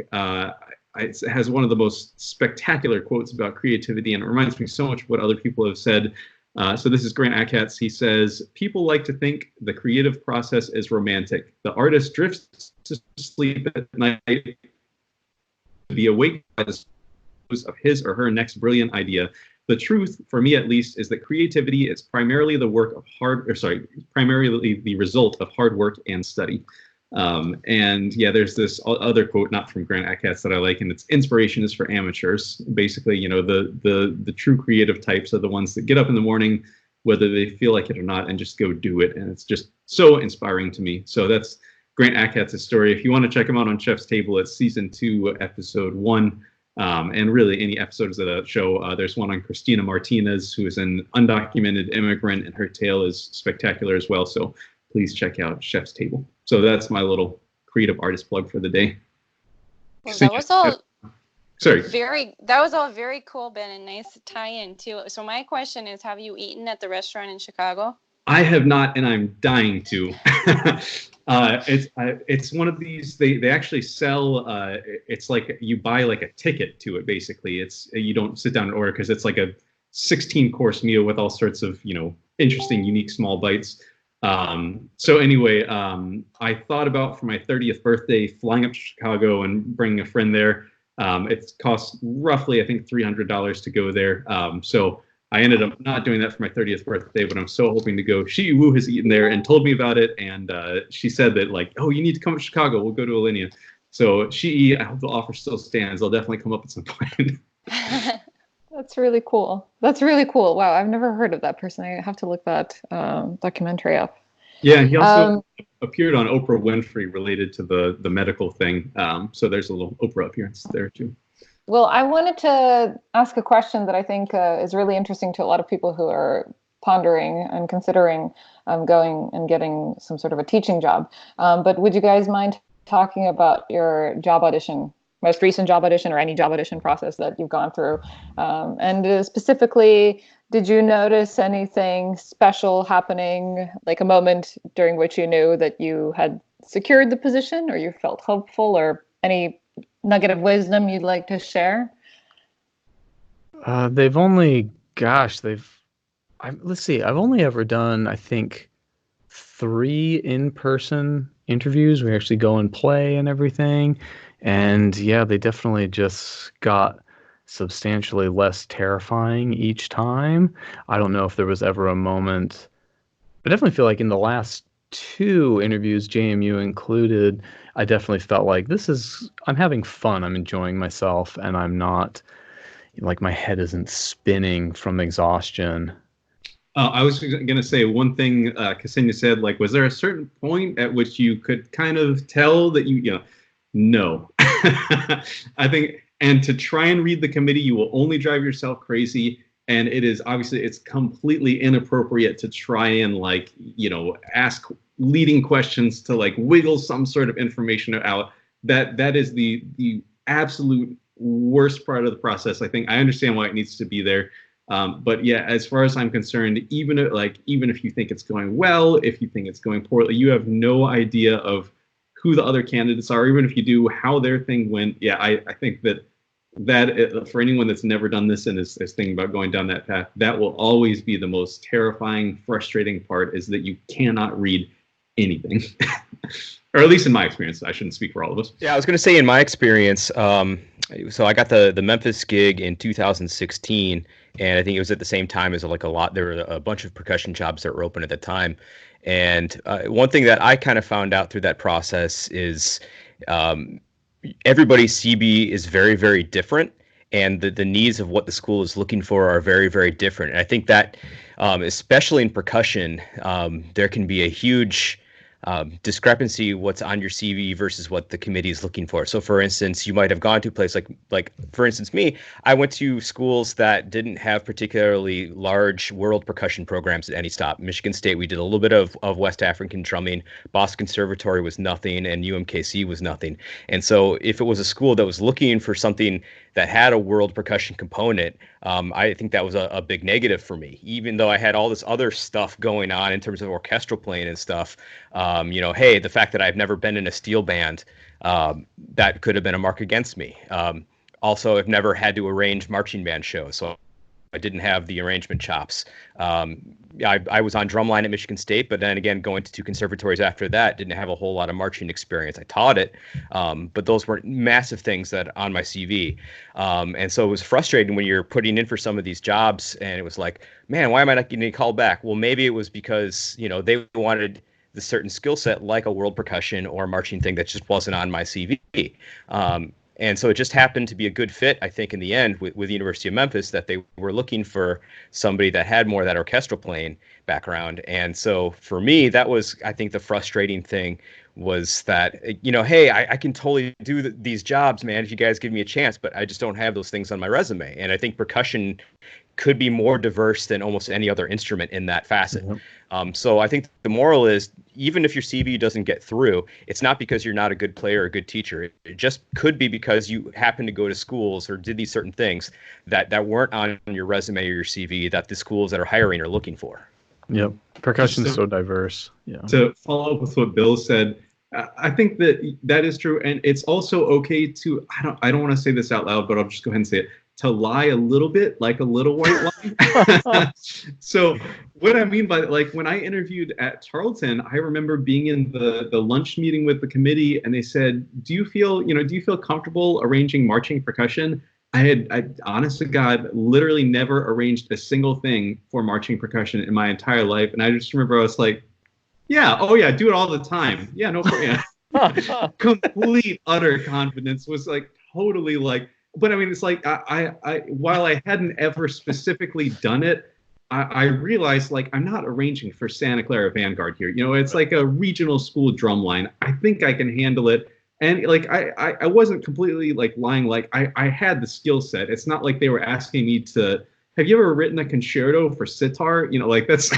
it has one of the most spectacular quotes about creativity, and it reminds me so much of what other people have said. So this is Grant Achatz. He says, people like to think the creative process is romantic. The artist drifts to sleep at night to be awake by the of his or her next brilliant idea. The truth, for me at least, is that creativity is primarily the result of hard work and study. And yeah, there's this other quote, not from Grant Achatz, that I like, and it's inspiration is for amateurs. Basically, the true creative types are the ones that get up in the morning, whether they feel like it or not, and just go do it. And it's just so inspiring to me. So that's Grant Achatz's story. If you want to check him out on Chef's Table, it's season 2, episode 1. And really any episodes of the show. There's one on Christina Martinez, who is an undocumented immigrant, and her tale is spectacular as well. So please check out Chef's Table. So that's my little creative artist plug for the day. Well, that was all Sorry. That was all very cool, Ben, and nice tie-in too. So my question is, have you eaten at the restaurant in Chicago? I have not, and I'm dying to. It's one of these. They actually sell. It's like you buy like a ticket to it. Basically, you don't sit down and order because it's like a 16-course meal with all sorts of interesting, unique small bites. So anyway, I thought about for my 30th birthday flying up to Chicago and bringing a friend there. It cost roughly, I think, $300 to go there. So I ended up not doing that for my 30th birthday, but I'm so hoping to go. She Wu has eaten there and told me about it, and she said that like, oh, you need to come to Chicago. We'll go to Alinea. So I hope the offer still stands. I'll definitely come up at some point. That's really cool. Wow, I've never heard of that person. I have to look that documentary up. Yeah, he also appeared on Oprah Winfrey related to the medical thing. So there's a little Oprah appearance there too. Well, I wanted to ask a question that I think is really interesting to a lot of people who are pondering and considering going and getting some sort of a teaching job. But would you guys mind talking about your job audition, most recent job audition, or any job audition process that you've gone through? And specifically, did you notice anything special happening, like a moment during which you knew that you had secured the position, or you felt hopeful, or any nugget of wisdom you'd like to share? I've only ever done, I think, 3 in-person interviews. We actually go and play and everything. And yeah, they definitely just got substantially less terrifying each time. I don't know if there was ever a moment. I definitely feel like in the last 2 interviews, JMU included, I definitely felt like I'm having fun, I'm enjoying myself, and I'm not, like, my head isn't spinning from exhaustion. I was going to say one thing Ksenija said, like, was there a certain point at which you could kind of tell that no. I think, and to try and read the committee, you will only drive yourself crazy. And it's completely inappropriate to try and ask leading questions to like wiggle some sort of information out. That is the absolute worst part of the process. I think I understand why it needs to be there. But yeah, as far as I'm concerned, even if you think it's going well, if you think it's going poorly, you have no idea of who the other candidates are, even if you do, how their thing went. Yeah, I think that for anyone that's never done this and is thinking about going down that path, that will always be the most terrifying, frustrating part, is that you cannot read anything. Or at least in my experience. I shouldn't speak for all of us. Yeah, I was going to say in my experience, so I got the Memphis gig in 2016, and I think it was at the same time as there were a bunch of percussion jobs that were open at the time. And one thing that I kind of found out through that process is everybody's CB is very, very different, and the needs of what the school is looking for are very, very different. And I think that, especially in percussion, there can be a huge discrepancy what's on your CV versus what the committee is looking for. So for instance, you might have gone to a place like for instance, me, I went to schools that didn't have particularly large world percussion programs at any stop. Michigan State, we did a little bit of West African drumming. Boston Conservatory was nothing, and UMKC was nothing. And so if it was a school that was looking for something that had a world percussion component, I think that was a big negative for me, even though I had all this other stuff going on in terms of orchestral playing and stuff. Hey, the fact that I've never been in a steel band, that could have been a mark against me. Also, I've never had to arrange marching band shows, so I didn't have the arrangement chops. I was on drumline at Michigan State, but then again, going to 2 conservatories after that, didn't have a whole lot of marching experience. I taught it, but those weren't massive things that on my CV. And so it was frustrating when you're putting in for some of these jobs, and it was like, man, why am I not getting called back? Well, maybe it was because, they wanted the certain skill set like a world percussion or marching thing that just wasn't on my CV. And so it just happened to be a good fit, I think, in the end with the University of Memphis, that they were looking for somebody that had more of that orchestral playing background. And so for me, that was, I think, the frustrating thing was that, hey, I can totally do these jobs, man, if you guys give me a chance, but I just don't have those things on my resume. And I think percussion could be more diverse than almost any other instrument in that facet. Mm-hmm. So I think the moral is, even if your CV doesn't get through, it's not because you're not a good player or a good teacher. It just could be because you happen to go to schools or did these certain things that weren't on your resume or your CV that the schools that are hiring are looking for. Yep. Percussion's so diverse. Yeah. To follow up with what Bill said, I think that is true, and it's also okay to I don't want to say this out loud, but I'll just go ahead and say it, to lie a little bit, like a little white lie. So what I mean by like when I interviewed at Tarleton, I remember being in the lunch meeting with the committee, and they said, do you feel comfortable arranging marching percussion? I honest to God, literally never arranged a single thing for marching percussion in my entire life. And I just remember I was like, yeah, oh yeah, do it all the time. Yeah, no problem. Yeah. Complete, utter confidence was like totally like, but I mean, it's like, I while I hadn't ever specifically done it, I realized like, I'm not arranging for Santa Clara Vanguard here. It's like a regional school drum line. I think I can handle it. And like, I wasn't completely like lying. Like I had the skill set. It's not like they were asking me to, have you ever written a concerto for sitar? Like that's,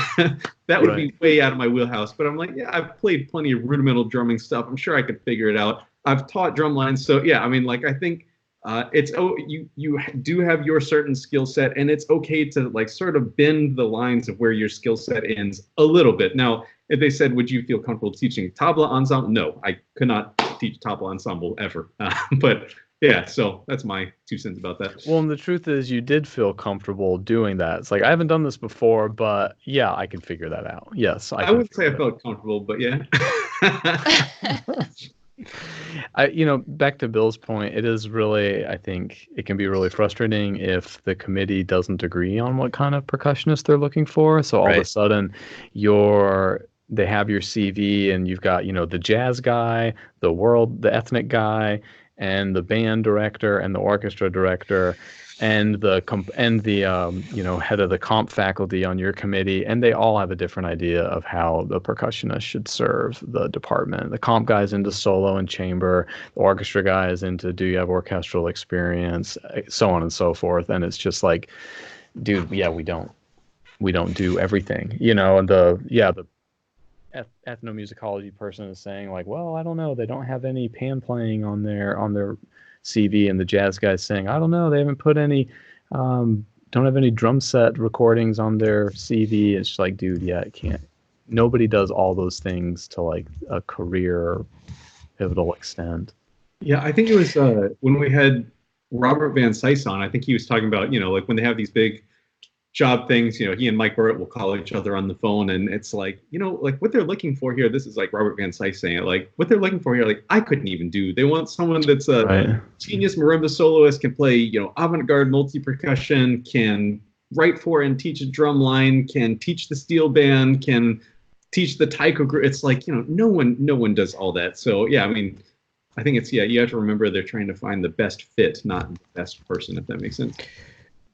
that would be way out of my wheelhouse. But I'm like, yeah, I've played plenty of rudimental drumming stuff. I'm sure I could figure it out. I've taught drum lines. So yeah, I mean, like, I think you do have your certain skill set, and it's okay to like sort of bend the lines of where your skill set ends a little bit. Now, if they said, would you feel comfortable teaching tabla ensemble? No, I could not teach tabla ensemble ever. But yeah, so that's my 2 cents about that. Well, and the truth is you did feel comfortable doing that. It's like, I haven't done this before, but yeah, I can figure that out. Yes. I wouldn't say I felt comfortable, but yeah. Back to Bill's point, it is really, I think it can be really frustrating if the committee doesn't agree on what kind of percussionist they're looking for. So all of a sudden they have your CV and you've got, the jazz guy, the ethnic guy, and the band director and the orchestra director and the head of the comp faculty on your committee, and they all have a different idea of how the percussionist should serve the department. The comp guy's into solo and chamber, the orchestra guy is into do you have orchestral experience, so on and so forth. And it's just like, dude, yeah, we don't do everything, and the ethnomusicology person is saying like, well, I don't know, they don't have any pan playing on their CV, and the jazz guy's saying, I don't know, they haven't put any don't have any drum set recordings on their CV. It's just like, dude, yeah, it can't. Nobody does all those things to like a career pivotal extent. Yeah, I think it was when we had Robert Van Cise on, I think he was talking about, like when they have these big job things, he and Mike Burrett will call each other on the phone, and it's like, like what they're looking for here, this is like Robert Van Cise saying it, like what they're looking for here, like I couldn't even do. They want someone that's a genius marimba soloist, can play, avant-garde multi-percussion, can write for and teach a drum line, can teach the steel band, can teach the taiko group. It's like, no one does all that. So yeah, I mean, I think it's, you have to remember they're trying to find the best fit, not the best person, if that makes sense.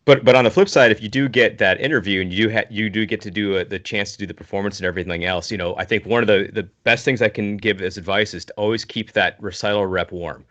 But on the flip side, if you do get that interview and you do get to do the chance to do the performance and everything else, I think one of the best things I can give as advice is to always keep that recital rep warm.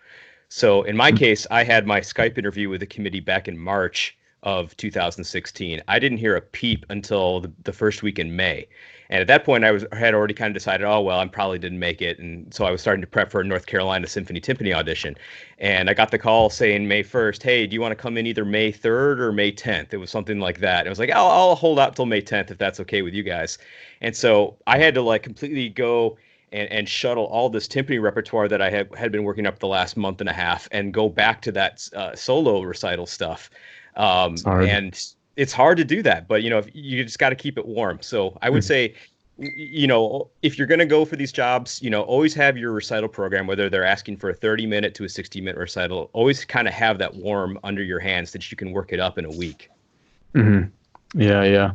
So in my case, I had my Skype interview with the committee back in March of 2016. I didn't hear a peep until the first week in May. And at that point, I had already kind of decided, oh, well, I probably didn't make it. And so I was starting to prep for a North Carolina Symphony Timpani audition. And I got the call saying May 1st, hey, do you want to come in either May 3rd or May 10th? It was something like that. And I was like, I'll hold out till May 10th if that's okay with you guys. And so I had to like completely go and shuttle all this timpani repertoire that I had been working up the last month and a half and go back to that solo recital stuff. And it's hard to do that, but if you just got to keep it warm. So I would say, if you're going to go for these jobs, always have your recital program, whether they're asking for a 30-minute to a 60-minute recital, always kind of have that warm under your hands that you can work it up in a week. Mm-hmm. Yeah.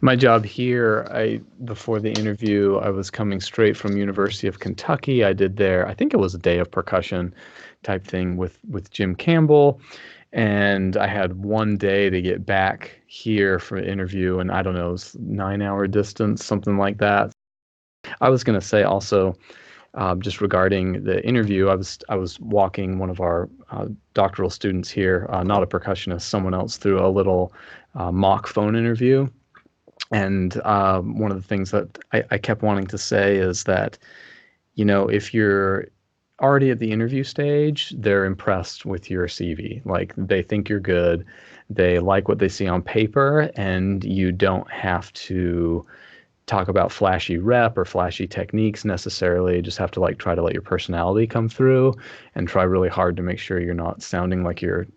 My job here, before the interview, I was coming straight from University of Kentucky. I did I think it was a day of percussion type thing with Jim Campbell. And I had one day to get back here for an interview, and I don't know, it was 9-hour distance, something like that. I was going to say also, just regarding the interview, I was walking one of our doctoral students here, not a percussionist, someone else, through a little mock phone interview. And one of the things that I kept wanting to say is that, if you're already at the interview stage, they're impressed with your CV. Like, they think you're good. They like what they see on paper, and you don't have to talk about flashy rep or flashy techniques necessarily. You just have to try to let your personality come through and try really hard to make sure you're not sounding like you're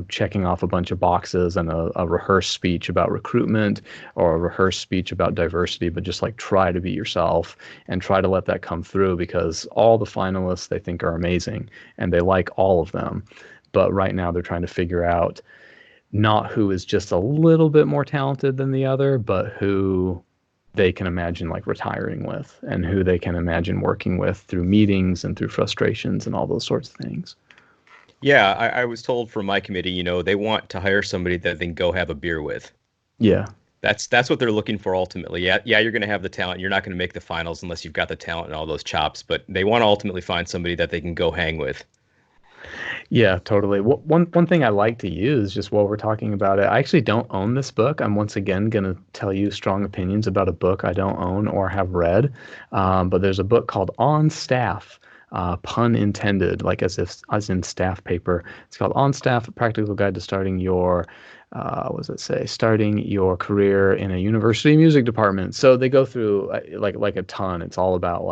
checking off a bunch of boxes and a rehearsed speech about recruitment or a rehearsed speech about diversity, but just try to be yourself and try to let that come through, because all the finalists they think are amazing and they like all of them. But right now they're trying to figure out not who is just a little bit more talented than the other, but who they can imagine retiring with and who they can imagine working with through meetings and through frustrations and all those sorts of things. Yeah, I was told from my committee, they want to hire somebody that they can go have a beer with. Yeah. That's what they're looking for ultimately. Yeah, you're going to have the talent. You're not going to make the finals unless you've got the talent and all those chops, but they want to ultimately find somebody that they can go hang with. Yeah, totally. One thing I like to use, just while we're talking about it, I actually don't own this book. I'm once again going to tell you strong opinions about a book I don't own or have read. But there's a book called On Staff, pun intended, as in staff paper. It's called On Staff: A Practical Guide to Starting Your starting your career in a university music department. So they go through like a ton. It's all about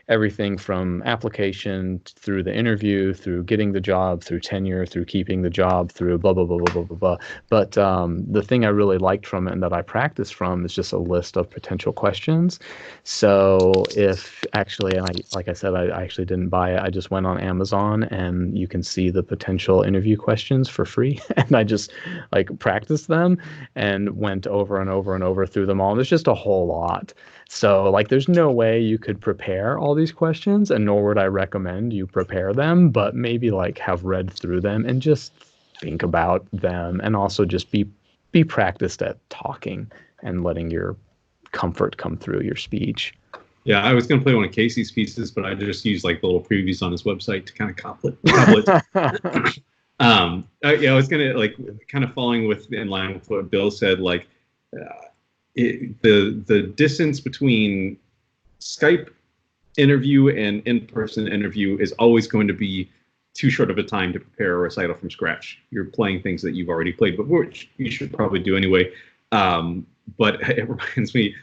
everything from application through the interview, through getting the job, through tenure, through keeping the job, through blah, blah, blah, blah, blah, blah, blah. But the thing I really liked from it and that I practiced from is just a list of potential questions. So if actually, and like I said, I actually didn't buy it. I just went on Amazon and you can see the potential interview questions for free. And I just practiced them and went over and over and over through them all. And there's just a whole lot. So there's no way you could prepare all these questions, and nor would I recommend you prepare them, but maybe have read through them and just think about them, and also just be practiced at talking and letting your comfort come through your speech. Yeah, I was going to play one of Casey's pieces, but I just used the little previews on his website to kind of cobble it. I was going to kind of falling in line with what Bill said, the distance between Skype interview and in-person interview is always going to be too short of a time to prepare a recital from scratch. You're playing things that you've already played, but which you should probably do anyway. But it reminds me,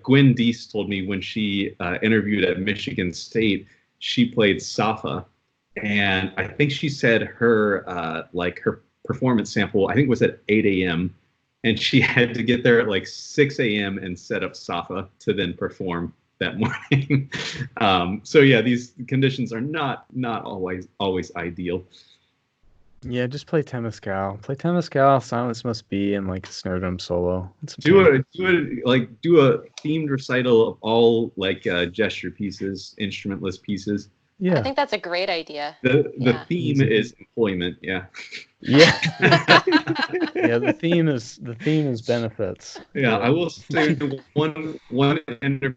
Gwen Deese told me when she interviewed at Michigan State, she played Safa, and I think she said her her performance sample, I think, was at 8 a.m. and she had to get there at 6 a.m. and set up Safa to then perform that morning. So yeah, these conditions are not always ideal. Yeah, just play Temescal. Play Temescal, Silence Must Be, and a snare drum solo. Do a themed recital of all gesture pieces, instrumentless pieces. Yeah, I think that's a great idea. The theme is employment. Yeah. Yeah. Yeah. The theme is benefits. Yeah, I will say one question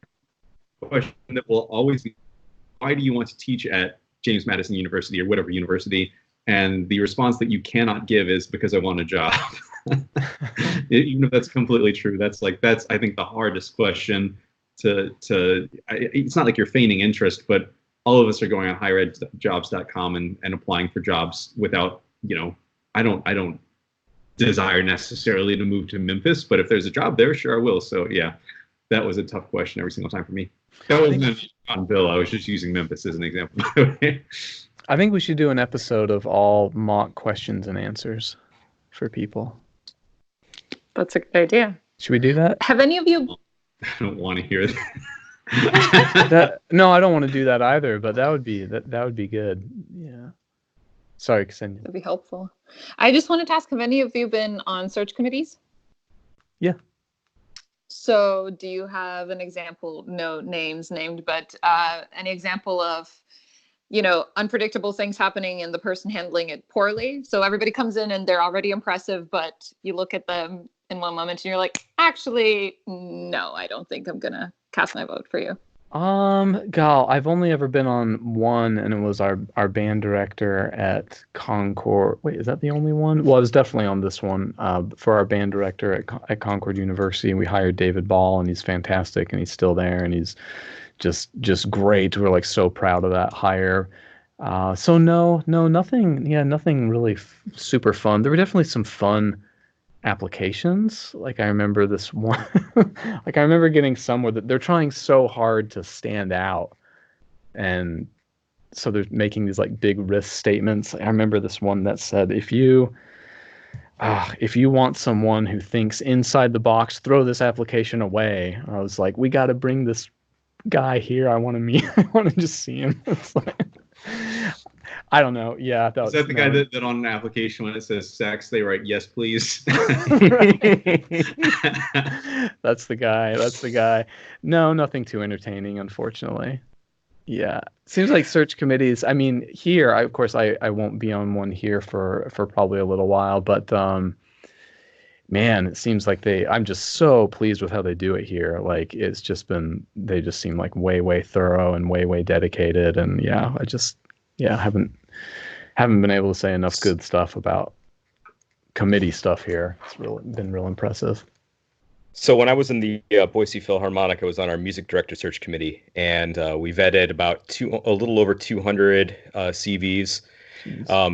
that will always be: why do you want to teach at James Madison University or whatever university? And the response that you cannot give is because I want a job. Even if that's completely true, that's I think the hardest question to it's not like you're feigning interest, but all of us are going on higheredjobs.com and applying for jobs without, I don't desire necessarily to move to Memphis, but if there's a job there, sure I will. So yeah, that was a tough question every single time for me. That wasn't on Bill. I was just using Memphis as an example. I think we should do an episode of all mock questions and answers for people. That's a good idea. Should we do that? Have any of you? I don't want to hear that. No, I don't want to do that either. But that would be good. Yeah. Sorry, Ksenija. That'd be helpful. I just wanted to ask: have any of you been on search committees? Yeah. So, do you have an example? No names named, but an example of unpredictable things happening and the person handling it poorly. So everybody comes in and they're already impressive, but you look at them in one moment and you're like, actually, no, I don't think I'm going to cast my vote for you. Gal, I've only ever been on one, and it was our band director at Concord. Wait, is that the only one? Well, I was definitely on this one for our band director at Concord University. We hired David Ball, and he's fantastic, and he's still there, and he's just great. We're like so proud of that hire. So no, nothing. Yeah, nothing really super fun. There were definitely some fun applications. Like I remember this one, like I remember getting some where they're trying so hard to stand out, and so they're making these like big risk statements. I remember this one that said, if you want someone who thinks inside the box, throw this application away. I was like, we got to bring this guy here. I want to meet. I want to just see him. It's like, I don't know. Yeah, Is that the guy that on an application when it says sex, they write yes, please? That's the guy. That's the guy. No, nothing too entertaining, unfortunately. Yeah, seems like search committees. I mean, here, of course, I won't be on one here for probably a little while, but man, it seems like I'm just so pleased with how they do it here. Like it's just been, they just seem like way thorough and way dedicated, and yeah, haven't been able to say enough good stuff about committee stuff here. It's been real impressive. So when I was in the Boise Philharmonic, I was on our music director search committee, and we vetted about a little over 200 CVs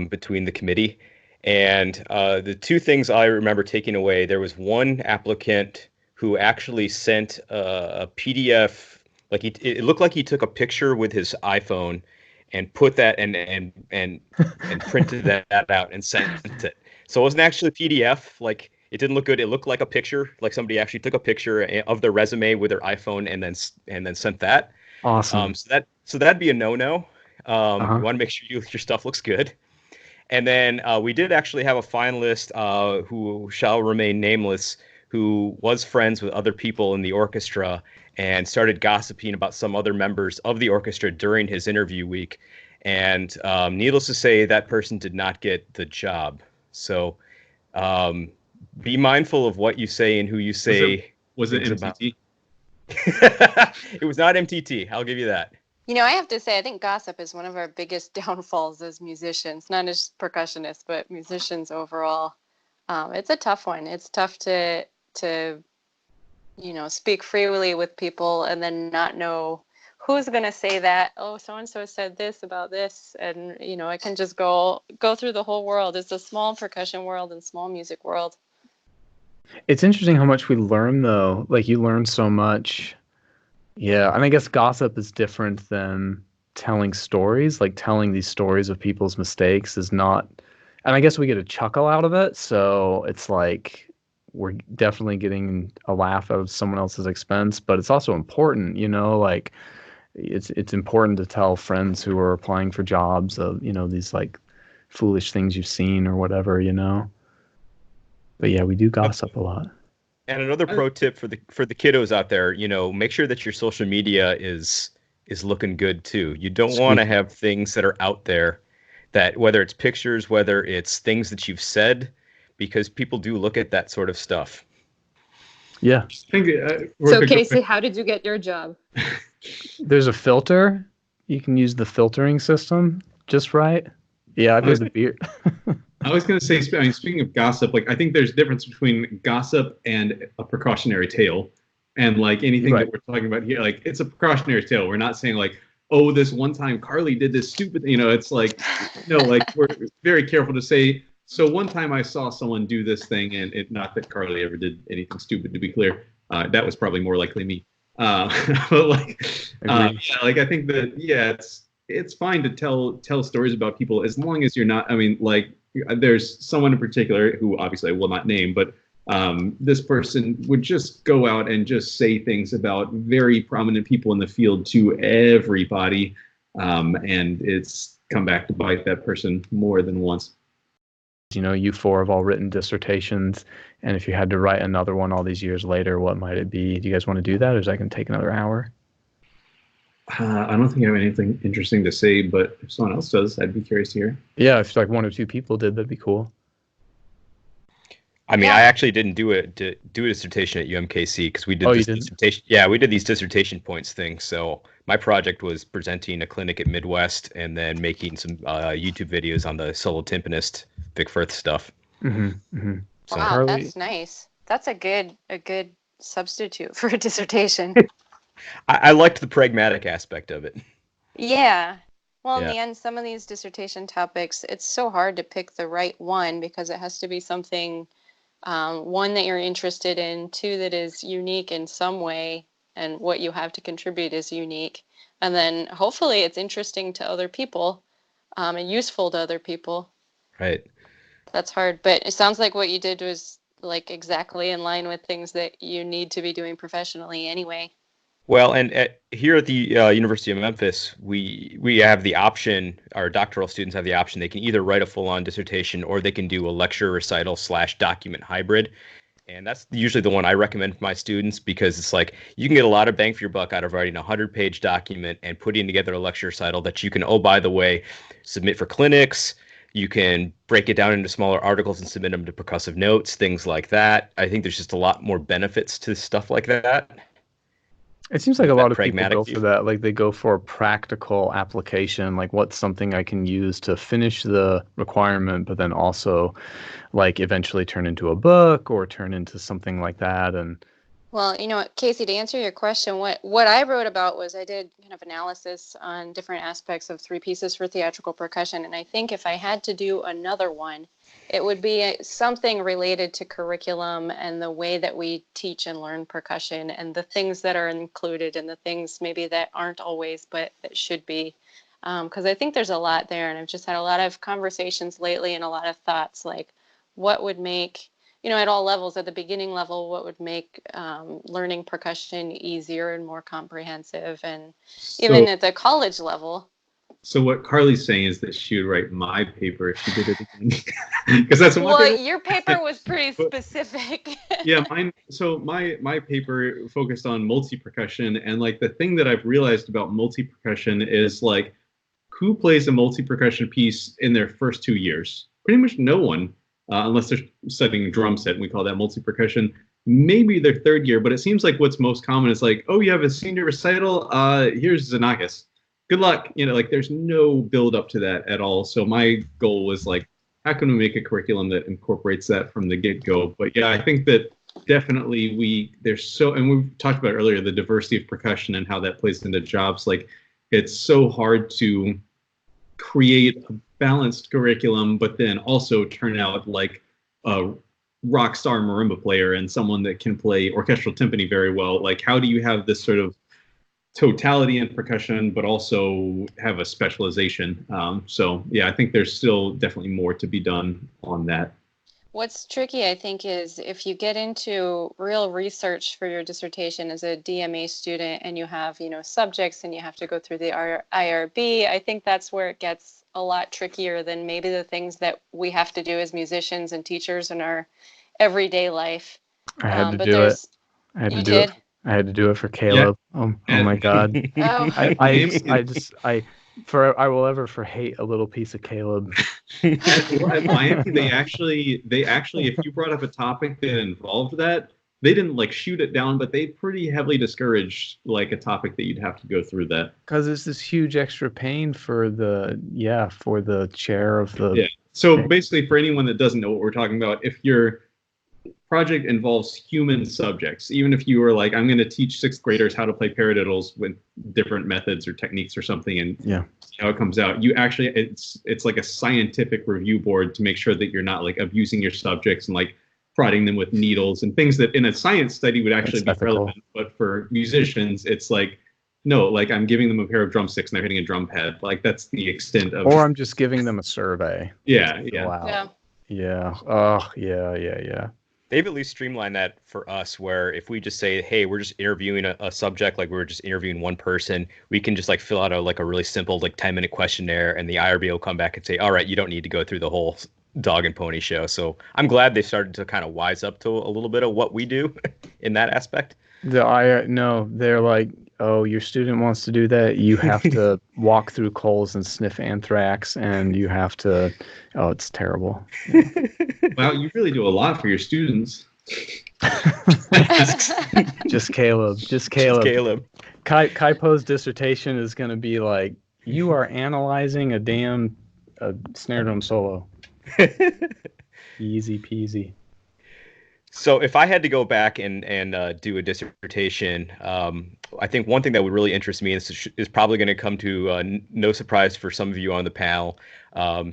between the committee. And the two things I remember taking away, there was one applicant who actually sent a PDF, like it looked like he took a picture with his iPhone and put that and printed that out and sent it. So it wasn't actually a PDF. Like it didn't look good. It looked like a picture, like somebody actually took a picture of their resume with their iPhone and then sent that. Awesome. So that'd be a no-no. You want to make sure your stuff looks good. And then we did actually have a finalist who shall remain nameless, who was friends with other people in the orchestra and started gossiping about some other members of the orchestra during his interview week. And needless to say, that person did not get the job. So be mindful of what you say and who you say. Was it MTT? It was not MTT. I'll give you that. You know, I have to say, I think gossip is one of our biggest downfalls as musicians, not as percussionists, but musicians overall. It's a tough one. It's tough to speak freely with people and then not know who's going to say that. Oh, so-and-so said this about this. And, it can just go through the whole world. It's a small percussion world and small music world. It's interesting how much we learn, though. Like, you learn so much. Yeah, and I guess gossip is different than telling stories. Like, telling these stories of people's mistakes is not... And I guess we get a chuckle out of it, so it's like we're definitely getting a laugh out of someone else's expense, but it's also important, like it's important to tell friends who are applying for jobs of, these like foolish things you've seen or whatever, But yeah, we do gossip a lot. And another pro tip for the kiddos out there, make sure that your social media is looking good too. You don't want to have things that are out there that, whether it's pictures, whether it's things that you've said, because people do look at that sort of stuff. Yeah. So Casey, how did you get your job? There's a filter. You can use the filtering system just right. Yeah, I've heard the beer. I was going to say, speaking of gossip, like I think there's a difference between gossip and a precautionary tale. And like anything that we're talking about here, like it's a precautionary tale. We're not saying like, oh, this one time Karli did this stupid, it's like, no, like we're very careful to say, so one time I saw someone do this thing, and not that Karli ever did anything stupid, to be clear. That was probably more likely me. But like, I think that, it's fine to tell stories about people as long as you're not, there's someone in particular who obviously I will not name, but this person would just go out and just say things about very prominent people in the field to everybody. And it's come back to bite that person more than once. You four have all written dissertations, and if you had to write another one all these years later, what might it be? Do you guys want to do that, or is that going to take another hour? I don't think I have anything interesting to say, but if someone else does, I'd be curious to hear. Yeah, if like one or two people did, that'd be cool. I mean, Yeah. I actually didn't do a dissertation at UMKC because we did Oh, this you didn't? dissertation. Yeah, we did these dissertation points things. So my project was presenting a clinic at Midwest and then making some YouTube videos on the solo timpanist Vic Firth stuff. Mm-hmm, mm-hmm. So Wow, Karli- that's nice. That's a good substitute for a dissertation. I liked the pragmatic aspect of it. Yeah. Well, in Yeah. the end, some of these dissertation topics, it's so hard to pick the right one because it has to be something, one, that you're interested in, two, that is unique in some way, and what you have to contribute is unique. And then hopefully it's interesting to other people, and useful to other people. Right. That's hard. But it sounds like what you did was like exactly in line with things that you need to be doing professionally anyway. Well, and here at the University of Memphis, we have the option. Our doctoral students have the option. They can either write a full-on dissertation or they can do a lecture recital / document hybrid. And that's usually the one I recommend for my students because it's like you can get a lot of bang for your buck out of writing a 100-page document and putting together a lecture recital that you can, oh, by the way, submit for clinics. You can break it down into smaller articles and submit them to percussive notes, things like that. I think there's just a lot more benefits to stuff like that. It seems like a That lot of people pragmatic go view. for that. Like they go for a practical application, like what's something I can use to finish the requirement, but then also like eventually turn into a book or turn into something like that. And Well, you know what, Casey, to answer your question, what I wrote about was I did kind of analysis on different aspects of 3 pieces for theatrical percussion. And I think if I had to do another one, it would be something related to curriculum and the way that we teach and learn percussion and the things that are included and the things maybe that aren't always, but that should be. Because I think there's a lot there. And I've just had a lot of conversations lately and a lot of thoughts like what would make, at all levels, at the beginning level, what would make learning percussion easier and more comprehensive, and even at the college level. So what Karli's saying is that she would write my paper if she did it again, because that's what my paper. Your paper was pretty specific. Yeah, mine. So my paper focused on multi-percussion, and like the thing that I've realized about multi-percussion is like who plays a multi-percussion piece in their first 2 years? Pretty much no one. Unless they're studying a drum set, and we call that multi-percussion. Maybe their 3rd year, but it seems like what's most common is like, oh, you have a senior recital, here's Xenakis. Good luck. Like there's no build up to that at all. So my goal was like, how can we make a curriculum that incorporates that from the get-go? But yeah, I think that definitely and we've talked about earlier, the diversity of percussion and how that plays into jobs. Like it's so hard to create a balanced curriculum, but then also turn out like a rock star marimba player and someone that can play orchestral timpani very well. Like, how do you have this sort of totality in percussion, but also have a specialization? So yeah, I think there's still definitely more to be done on that. What's tricky, I think, is if you get into real research for your dissertation as a DMA student and you have, subjects and you have to go through the IRB, I think that's where it gets a lot trickier than maybe the things that we have to do as musicians and teachers in our everyday life. I had to do it. I had to do it. I had to do it for Caleb. Yeah. Oh my God. Oh. I will ever hate a little piece of Caleb. At Miami, they actually, if you brought up a topic that involved that, they didn't like shoot it down, but they pretty heavily discouraged like a topic that you'd have to go through that. Because it's this huge extra pain for the chair of the. Yeah. So basically, for anyone that doesn't know what we're talking about, if your project involves human subjects, even if you were like, I'm going to teach 6th graders how to play paradiddles with different methods or techniques or something, and see how it comes out, you actually, it's like a scientific review board to make sure that you're not like abusing your subjects and like prodding them with needles and things that in a science study would actually be relevant. But for musicians, it's like, no, like I'm giving them a pair of drumsticks and they're hitting a drum pad. Like that's the extent of. Or I'm just giving them a survey. Yeah. Yeah. Oh, yeah. They've at least streamlined that for us where if we just say, hey, we're just interviewing a subject, like we're just interviewing one person, we can just like fill out a really simple like 10-minute questionnaire and the IRB will come back and say, all right, you don't need to go through the whole dog and pony show. So I'm glad they started to kind of wise up to a little bit of what we do in that aspect. They're like, oh, your student wants to do that, you have to walk through coals and sniff anthrax, and you have to, oh, it's terrible. Yeah. Wow, you really do a lot for your students. Just Caleb. Kai Po's dissertation is going to be like, you are analyzing a snare drum solo. Easy peasy. So if I had to go back and do a dissertation, I think one thing that would really interest me, and this is probably going to come to no surprise for some of you on the panel.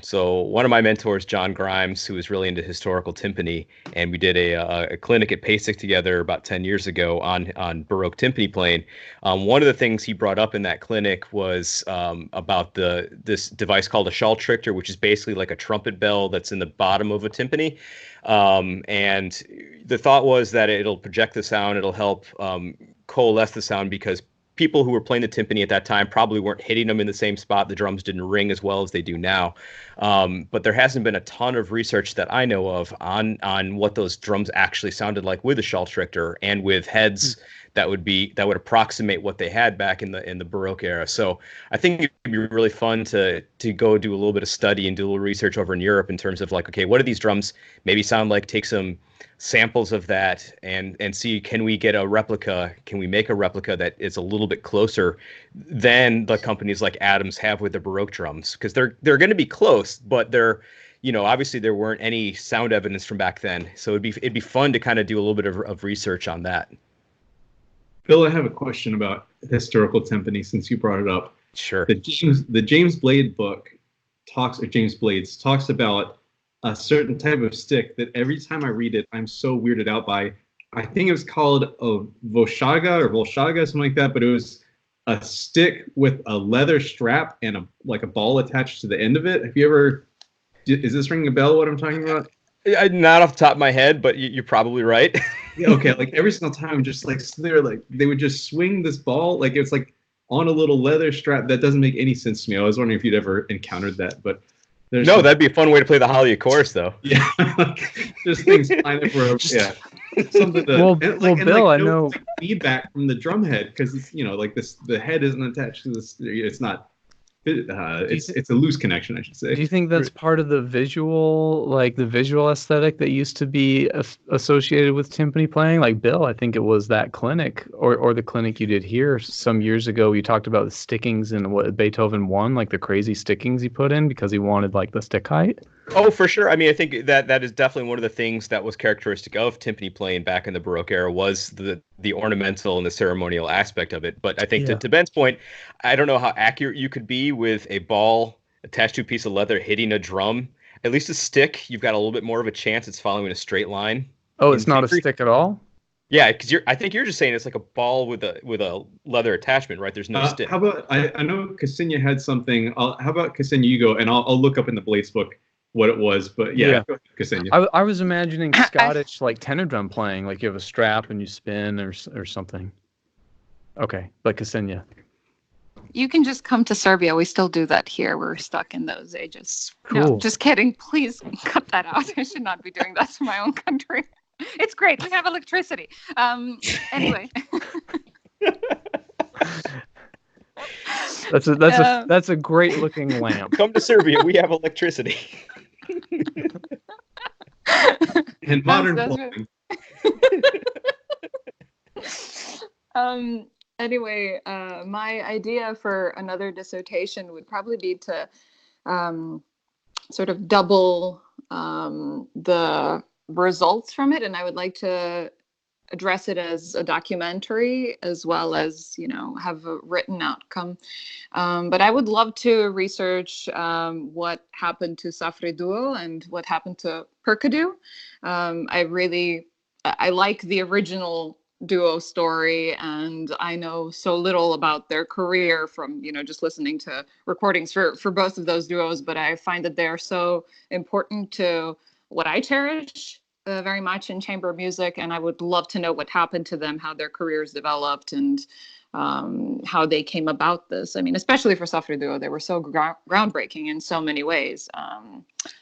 So one of my mentors, John Grimes, who was really into historical timpani, and we did a clinic at PASIC together about 10 years ago on Baroque timpani playing. One of the things he brought up in that clinic was about this device called a Schalltrichter, which is basically like a trumpet bell that's in the bottom of a timpani. And the thought was that it'll project the sound, it'll help coalesce the sound, because people who were playing the timpani at that time probably weren't hitting them in the same spot. The drums didn't ring as well as they do now. But there hasn't been a ton of research that I know of on what those drums actually sounded like with a Schalltrichter and with heads that would approximate what they had back in the Baroque era. So I think it'd be really fun to go do a little bit of study and do a little research over in Europe in terms of like, okay, what do these drums maybe sound like? Take some samples of that and see, can we make a replica that is a little bit closer than the companies like Adams have with the Baroque drums, because they're going to be close, but they're, obviously there weren't any sound evidence from back then, so it'd be fun to kind of do a little bit of research on that. Bill, I have a question about historical timpani since you brought it up. Sure. The James Blades book talks about a certain type of stick that every time I read it, I'm so weirded out by. I think it was called a Volshaga, something like that, but it was a stick with a leather strap and a ball attached to the end of it. Have you ever? Is this ringing a bell? What I'm talking about? Not off the top of my head, but you're probably right. Yeah, okay, like every single time, just like they're like they would just swing this ball like it's like on a little leather strap. That doesn't make any sense to me. I was wondering if you'd ever encountered that, but that'd be a fun way to play the Halia chorus, though. Yeah, just things flying over. Yeah, something to, Bill, I know like feedback from the drum head, because it's like this. The head isn't attached to this. It's not. It's a loose connection, I should say. Do you think that's part of the visual aesthetic that used to be associated with timpani playing? Like, Bill, I think it was that clinic or the clinic you did here some years ago. You talked about the stickings in what Beethoven 1, like the crazy stickings he put in because he wanted like the stick height. Oh, for sure. I mean, I think that is definitely one of the things that was characteristic of timpani playing back in the Baroque era was the ornamental and the ceremonial aspect of it. But I think to Ben's point, I don't know how accurate you could be with a ball attached to a piece of leather hitting a drum. At least a stick, you've got a little bit more of a chance it's following a straight line. Oh, it's not a stick at all? Yeah, because I think you're just saying it's like a ball with a leather attachment, right? There's no stick. How about I know Ksenija had something. How about Ksenija, you go, and I'll look up in the Blades book what it was, but yeah. Ksenija. I was imagining Scottish like tenor drum playing, like you have a strap and you spin or something. Okay, but Ksenija. You can just come to Serbia. We still do that here. We're stuck in those ages. Cool. No, just kidding. Please cut that out. I should not be doing that to my own country. It's great. We have electricity. Anyway. That's a great looking lamp. Come to Serbia. We have electricity. And modern plumbing. Anyway, my idea for another dissertation would probably be to sort of double the results from it, and I would like to address it as a documentary as well as, have a written outcome. But I would love to research what happened to Safri Duo and what happened to Percussion. I like the original duo story, and I know so little about their career from, just listening to recordings for both of those duos, but I find that they're so important to what I cherish very much in chamber music, and I would love to know what happened to them, how their careers developed, and how they came about this. I mean, especially for Safri Duo, they were so groundbreaking in so many ways.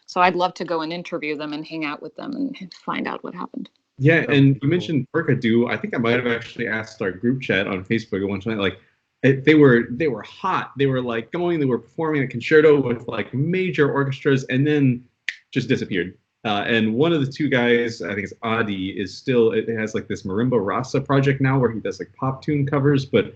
So I'd love to go and interview them and hang out with them and find out what happened. Yeah, and you mentioned Percussion. I think I might have actually asked our group chat on Facebook at one time, like, they were hot. They were like they were performing a concerto with like major orchestras, and then just disappeared. And one of the two guys, I think it's Adi, it has like this Marimba Rasa project now where he does like pop tune covers. But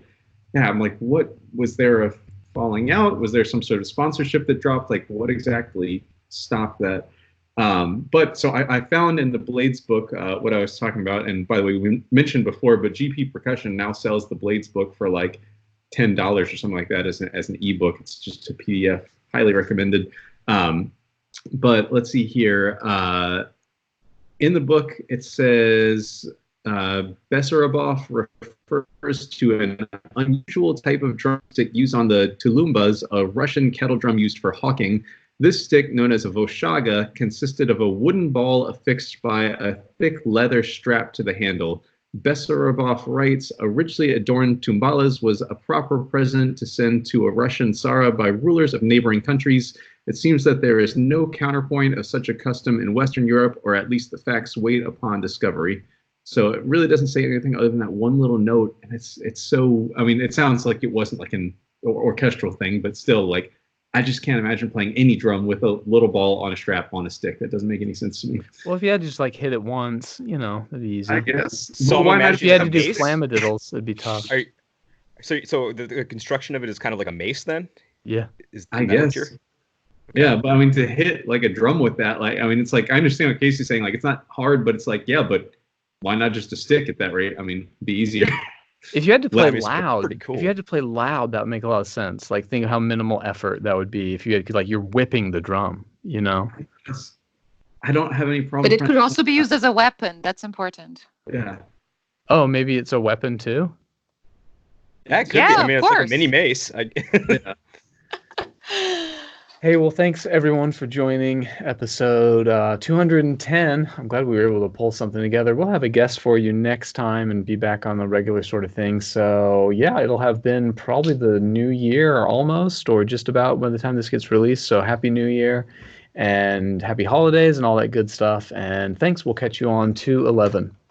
yeah, I'm like, what was there a falling out? Was there some sort of sponsorship that dropped? Like, what exactly stopped that? But so I found in the Blades book what I was talking about. And by the way, we mentioned before, but GP Percussion now sells the Blades book for like $10 or something like that as an ebook. It's just a PDF, highly recommended. But let's see here. In the book, it says Bessarabov refers to an unusual type of drumstick used on the tulumbas, a Russian kettle drum used for hawking. This stick, known as a voshaga, consisted of a wooden ball affixed by a thick leather strap to the handle. Bessarabov writes, a richly adorned tumbalas was a proper present to send to a Russian Tsara by rulers of neighboring countries. It seems that there is no counterpoint of such a custom in Western Europe, or at least the facts wait upon discovery. So it really doesn't say anything other than that one little note. And it's so, I mean, it sounds like it wasn't like an orchestral thing, but still, like, I just can't imagine playing any drum with a little ball on a strap on a stick. That doesn't make any sense to me. Well, if you had to just like hit it once, that'd be easy. I guess. So why not If you had to do slamadiddles, it'd be tough. So the construction of it is kind of like a mace then? Yeah. I guess. Yeah, but I mean, to hit like a drum with that, like, I mean, it's like, I understand what Casey's saying, like, it's not hard, but it's like, yeah, but why not just a stick at that rate? I mean, it'd be easier. If you had to play loud, cool. If you had to play loud, that would make a lot of sense. Like, think of how minimal effort that would be if you had, like, you're whipping the drum, I don't have any problem. But it could also be used as a weapon. That's important. Yeah. Oh, maybe it's a weapon too? That could be. I mean, it's like a mini mace. Yeah. Hey, well, thanks everyone for joining episode 210. I'm glad we were able to pull something together. We'll have a guest for you next time and be back on the regular sort of thing. So yeah, it'll have been probably the new year or almost, or just about by the time this gets released. So happy new year and happy holidays and all that good stuff. And thanks. We'll catch you on 211.